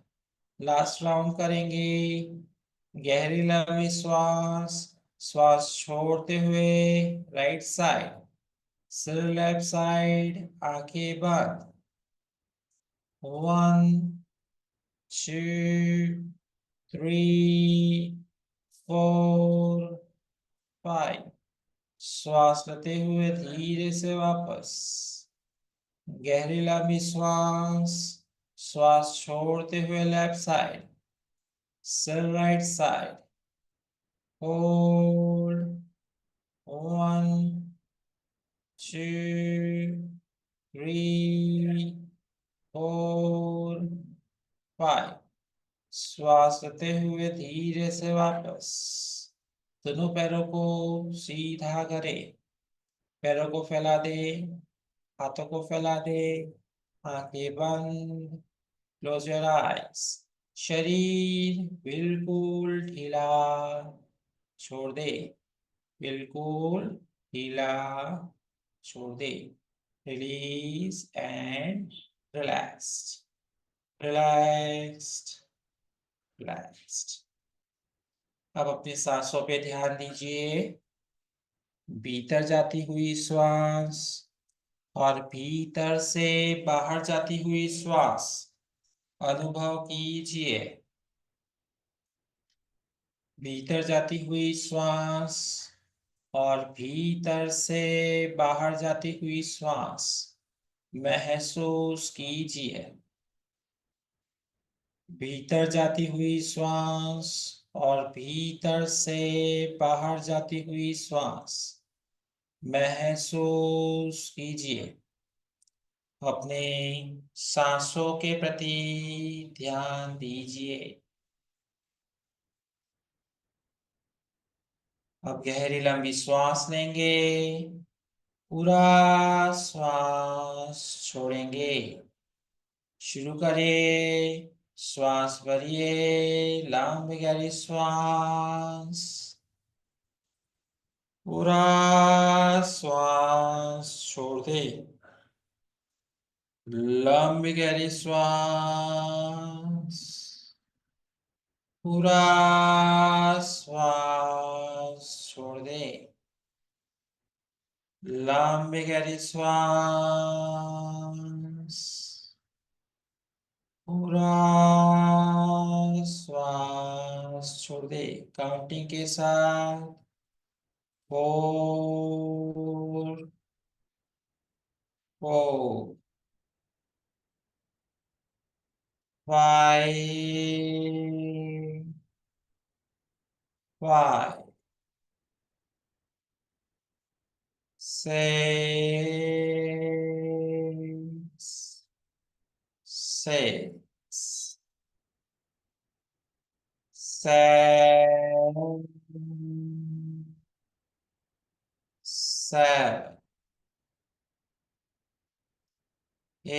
लास्ट राउंड करेंगे। गहरी लंबी श्वास, श्वास छोड़ते हुए राइट साइड, सिर लेफ्ट साइड, आंखें बंद, 1 2 3 4 5। श्वास लेते हुए धीरे से वापस, गहरी लंबी श्वास, श्वास छोड़ते हुए लेफ्ट साइड, सिर राइट साइड, होल्ड, 1 2 3 4 5। श्वास लेते हुए धीरे से वापस, दोनों पैरों को सीधा करें, पैरों को फैला दे, हाथों को फैला दे, आंखें बंद, क्लोज योर आईज। शरीर बिल्कुल ढीला छोड़ दे, बिल्कुल ढीला छोड़ दे। Release and relaxed, relaxed, relaxed. अब अपनी सांसों पे ध्यान दीजिए। भीतर जाती हुई श्वास और भीतर से बाहर जाती हुई श्वास अनुभव कीजिए। भीतर जाती हुई श्वास और भीतर से बाहर जाती हुई श्वास महसूस कीजिए। भीतर जाती हुई श्वास और भीतर से बाहर जाती हुई श्वास महसूस कीजिए। अपने सांसों के प्रति ध्यान दीजिए। अब गहरी लंबी श्वास लेंगे, पूरा श्वास छोड़ेंगे। शुरू करें। श्वास भरिए, लंबी गहरी श्वास, पूरा श्वास छोड़ दे। लंबी गहरी श्वास, पूरा श्वास छोड़ दे। लंबी गहरी श्वास, पूरा श्वास छोड़ दे। काउंटिंग के साथ 4 4 5 5 6 6 7 7 8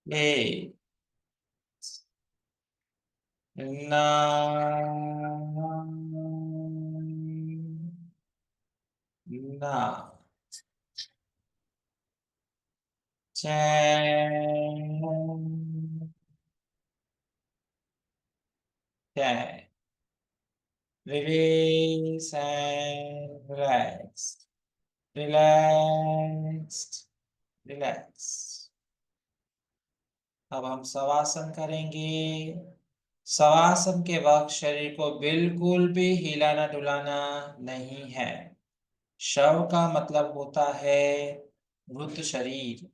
8 9 9 10 10। Release and relax. Relaxed, relax. अब हम शवासन करेंगे। शवासन के वक्त शरीर को बिल्कुल भी हिलाना डुलाना नहीं है। शव का मतलब होता है मृत शरीर।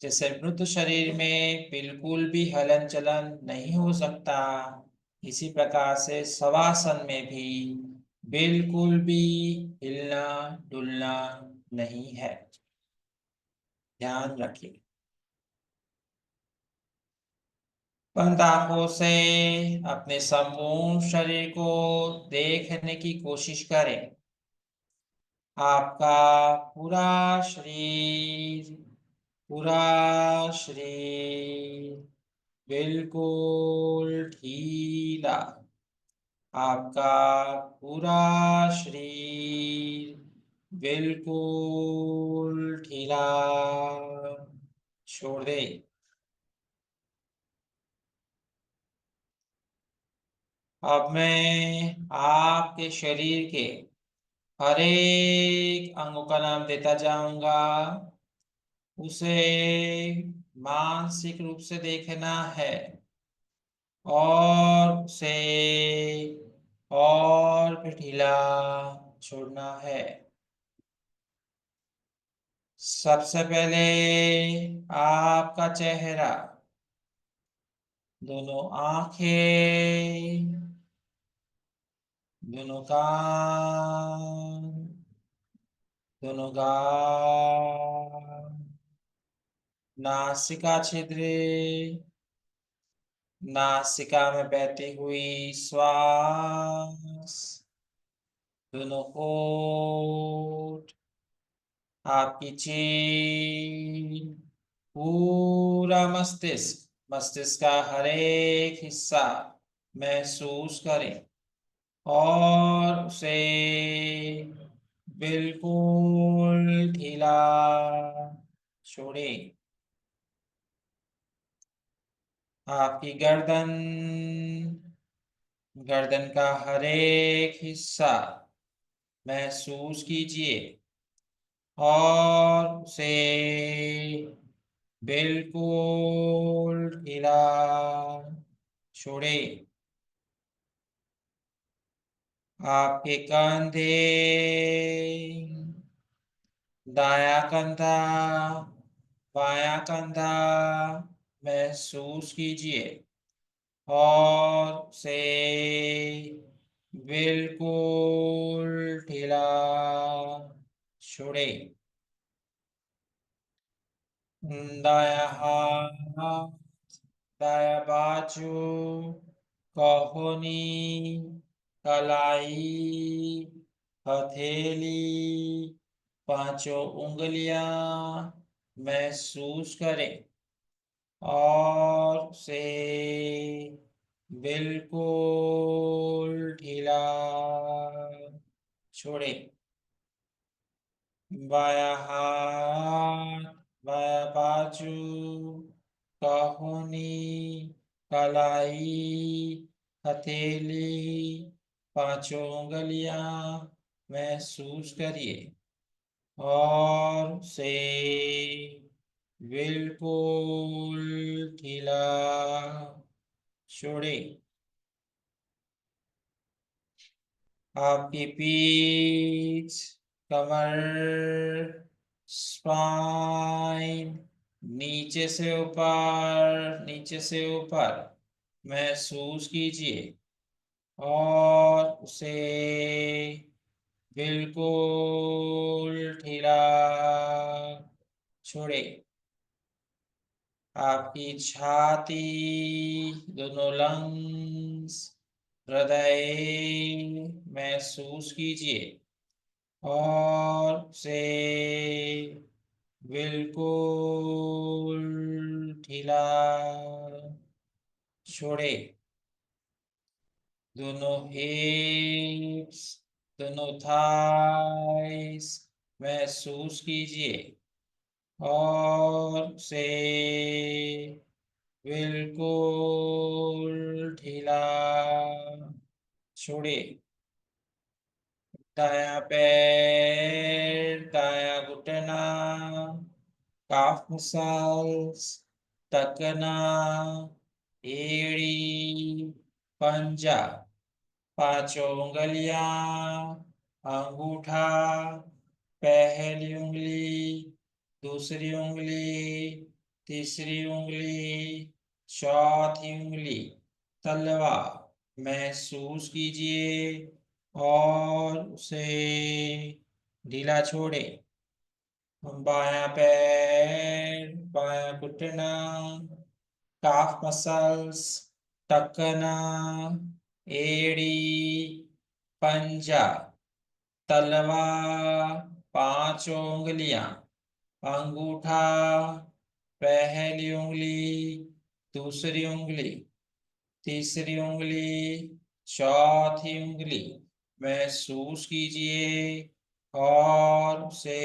जैसे मृत शरीर में बिल्कुल भी हलन चलन नहीं हो सकता, इसी प्रकार से शवासन में भी बिल्कुल भी हिलना डुलना नहीं है। ध्यान रखिए। बंद आंखों से अपने संपूर्ण शरीर को देखने की कोशिश करें। आपका पूरा शरीर, पूरा शरीर बिल्कुल ढीला। आपका पूरा शरीर बिल्कुल ढीला। छोड़ दे। अब मैं आपके शरीर के हर एक अंगों का नाम देता जाऊंगा। उसे मानसिक रूप से देखना है और उसे और भी ढीला छोड़ना है। सबसे पहले आपका चेहरा, दोनों आंखें, दोनों कान, दोनों गाल, नासिका छिद्र, नासिका में बहती हुई श्वास, दोनों होठ, आपकी चीन, पूरा मस्तिष्क, मस्तिष्क का हर एक हिस्सा महसूस करें और उसे बिल्कुल ढीला छोड़ें। आपकी गर्दन, गर्दन का हर एक हिस्सा महसूस कीजिए और उसे बिल्कुल ढीला छोड़े। आपके कंधे, दाया कंधा, बाया कंधा महसूस कीजिए और उसे बिल्कुल ढीला छोड़े। दाया हाथ, दाया बाजू, कहोनी, कलाई, हथेली, पांचों उंगलियां महसूस करें और उसे बिल्कुल ढीला छोड़े। बाया हाथ, बाया बाजू, कहोनी, कलाई, हथेली, पांचों उंगलियां महसूस करिए और उसे बिल्कुल ढीला छोड़े। आपकी पीठ, कमर, स्पाइन, नीचे से ऊपर, नीचे से ऊपर महसूस कीजिए और उसे बिल्कुल ढीला छोड़े। आपकी छाती, दोनों लंग्स, हृदय महसूस कीजिए और उसे बिल्कुल ढीला छोड़े। दोनों हिप्स, दोनों थाइस महसूस कीजिए और उसे बिल्कुल ढीला छोड़े। दाया पैर, दाया घुटना, काफ मसल्स, टखना, एड़ी, पंजा, पांचों उंगलियां, अंगूठा, पहली उंगली, दूसरी उंगली, तीसरी उंगली, चौथी उंगली, तलवार महसूस कीजिए और उसे ढीला छोड़े। बायां पैर, बायां घुटना, काफ मसल्स, टखना, एड़ी, पंजा, तलवार, पांचों उंगलियां, अंगूठा, पहली उंगली, दूसरी उंगली, तीसरी उंगली, चौथी उंगली महसूस कीजिए और उसे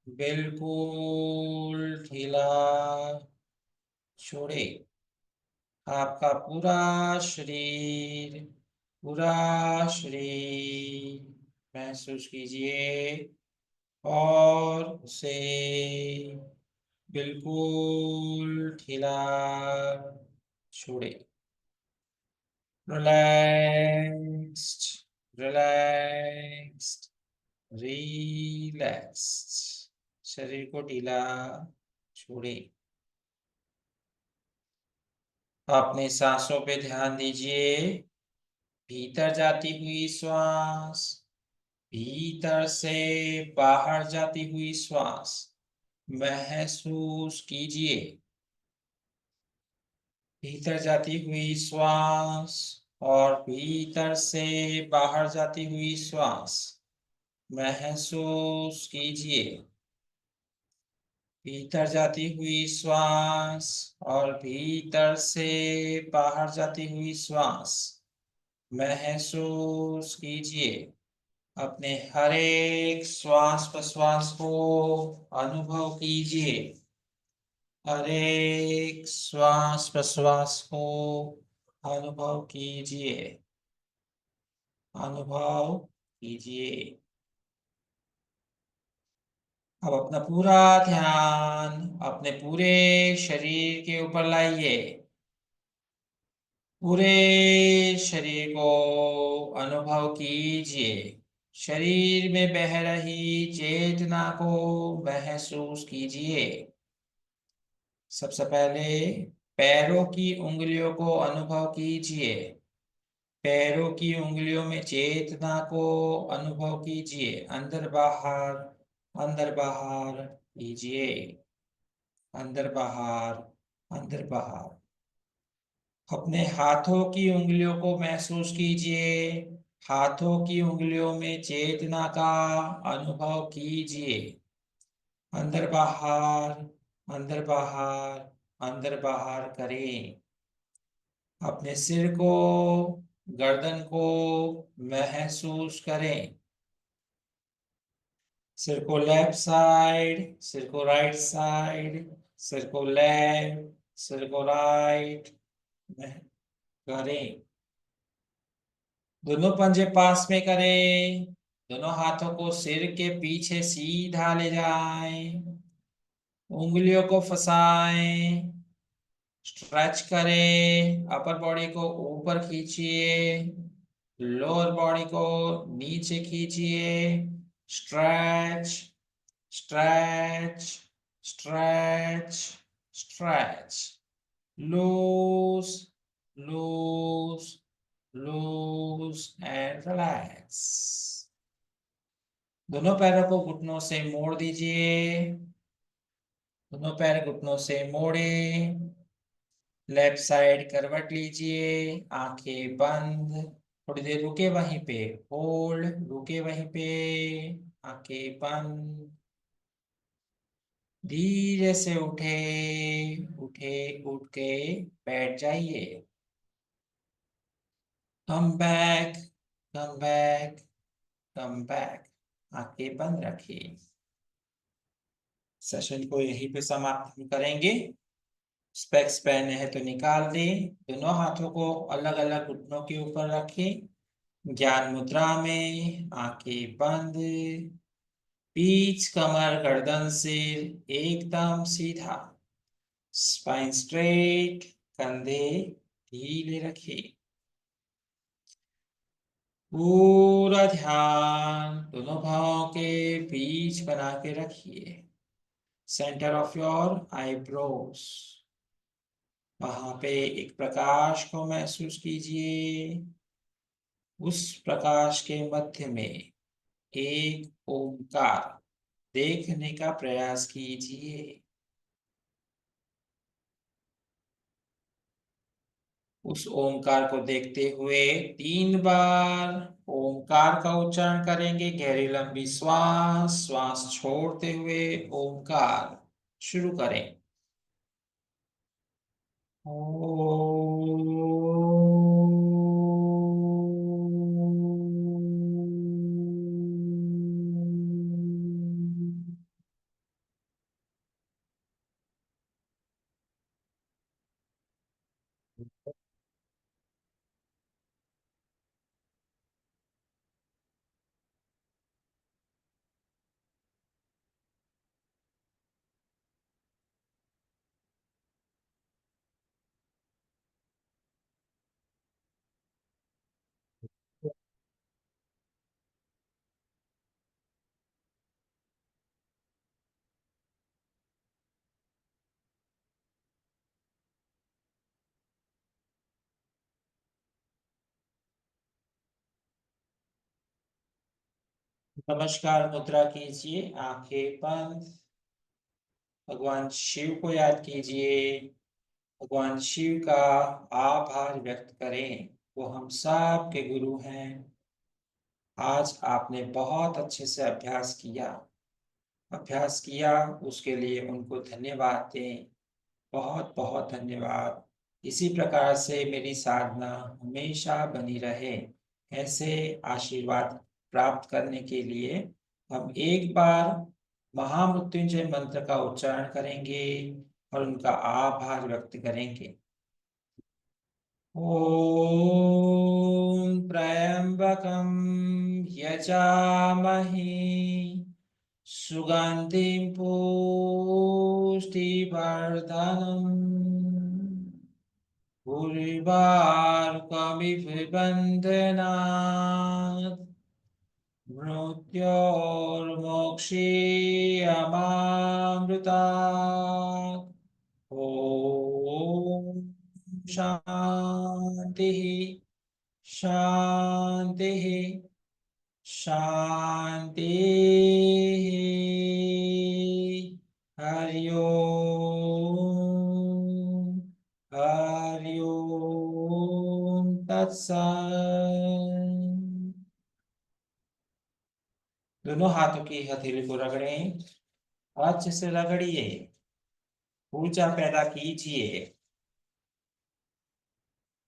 बिल्कुल ढीला छोड़े। आपका पूरा शरीर महसूस कीजिए और उसे बिल्कुल ढीला छोड़े। Relaxed, relaxed, relaxed. शरीर को ढीला छोड़े। अपने सांसों पे ध्यान दीजिए। भीतर जाती हुई श्वास, भीतर से बाहर जाती हुई श्वास महसूस कीजिए। भीतर जाती हुई श्वास और भीतर से बाहर जाती हुई श्वास महसूस कीजिए। भीतर जाती हुई श्वास और भीतर से बाहर जाती हुई श्वास महसूस कीजिए। अपने हर एक श्वास प्रश्वास को अनुभव कीजिए। हर एक श्वास प्रश्वास को अनुभव कीजिए, अनुभव कीजिए। अब अपना पूरा ध्यान अपने पूरे शरीर के ऊपर लाइए। पूरे शरीर को अनुभव कीजिए। शरीर में बह रही चेतना को महसूस कीजिए। सबसे पहले पैरों की उंगलियों को अनुभव कीजिए। पैरों की उंगलियों में चेतना को अनुभव कीजिए। अंदर बाहर कीजिए। अंदर बाहर, अंदर बाहर। अपने हाथों की उंगलियों को महसूस कीजिए। हाथों की उंगलियों में चेतना का अनुभव कीजिए। अंदर बाहर, अंदर बाहर, अंदर बाहर करें। अपने सिर को, गर्दन को महसूस करें। सिर को लेफ्ट साइड, सिर को राइट साइड, सिर को लेफ्ट, सिर को राइट करें। दोनों पंजे पास में करें। दोनों हाथों को सिर के पीछे सीधा ले जाएं। उंगलियों को फंसाएं। स्ट्रेच करें। अपर बॉडी को ऊपर खींचिए। लोअर बॉडी को नीचे खींचिए। Stretch, stretch, stretch, stretch. Loose, loose, loose and relax. दोनों पैरों को घुटनों से मोड़ दीजिए। दोनों पैर घुटनों से मोड़े। लेफ्ट साइड करवट लीजिए। आंखें बंद। थोड़ी देर रुके वहीं पे। होल्ड, रुके वहीं पे। आंखें बंद। धीरे से उठे, उठे, उठ के बैठ जाइए। Come back, come back, come back. आंखें बंद रखिए। सेशन को यहीं पे समाप्त करेंगे। स्पेक्स पहने हैं तो निकाल दें। दोनों हाथों को अलग अलग घुटनों के ऊपर रखें। ज्ञान मुद्रा में आंखें बंद। पीठ, कमर, गर्दन, सिर एकदम सीधा। स्पाइन स्ट्रेट, कंधे ढीले रखिए। पूरा ध्यान दोनों भावों के बीच बना के रखिए। सेंटर ऑफ योर आईब्रोज, वहां पे एक प्रकाश को महसूस कीजिए। उस प्रकाश के मध्य में एक ओंकार देखने का प्रयास कीजिए। उस ओंकार को देखते हुए 3 बार ओंकार का उच्चारण करेंगे। गहरी लंबी श्वास, श्वास छोड़ते हुए ओंकार शुरू करें। नमस्कार मुद्रा कीजिए, आंखें बंद। भगवान शिव को याद कीजिए। भगवान शिव का आभार व्यक्त करें। वो हम सब के गुरु हैं। आज आपने बहुत अच्छे से अभ्यास किया, उसके लिए उनको धन्यवाद दें। बहुत बहुत धन्यवाद। इसी प्रकार से मेरी साधना हमेशा बनी रहे। ऐसे आशीर्वाद प्राप्त करने के लिए हम एक बार महामृत्युंजय मंत्र का उच्चारण करेंगे और उनका आभार व्यक्त करेंगे। ओम त्र्यंबकं यजामहे सुगंधिं पुष्टिवर्धनम् उर्वारुकमिव बन्धनात् मृत्योर्मोक्षीयमामृतात्। ओम शांति शांति शांति। हरि ओम हरि ओम तत्सत्। दोनों हाथों की हथेली को रगड़ें, अच्छे से रगड़िए, ऊर्जा पैदा कीजिए।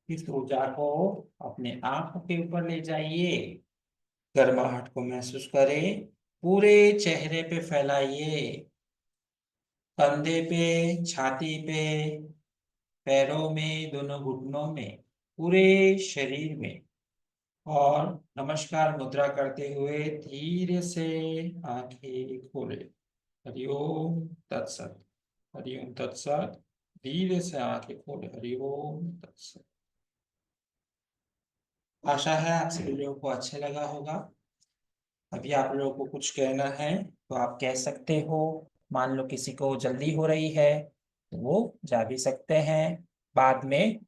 इस ऊर्जा को अपने आंखों के ऊपर ले जाइए। गर्माहट को महसूस करें, पूरे चेहरे पे फैलाइए। कंधे पे, छाती पे, पैरों में, दोनों घुटनों में, पूरे शरीर में। और नमस्कार मुद्रा करते हुए धीरे से आंखें खोले। हरिओम तत्सत। हरिओम तत्सत। धीरे से आंखें खोले। हरिओम तत्सत। आशा है आप सभी लोगों को अच्छा लगा होगा। अभी आप लोगों को कुछ कहना है तो आप कह सकते हो। मान लो किसी को जल्दी हो रही है तो वो जा भी सकते हैं। बाद में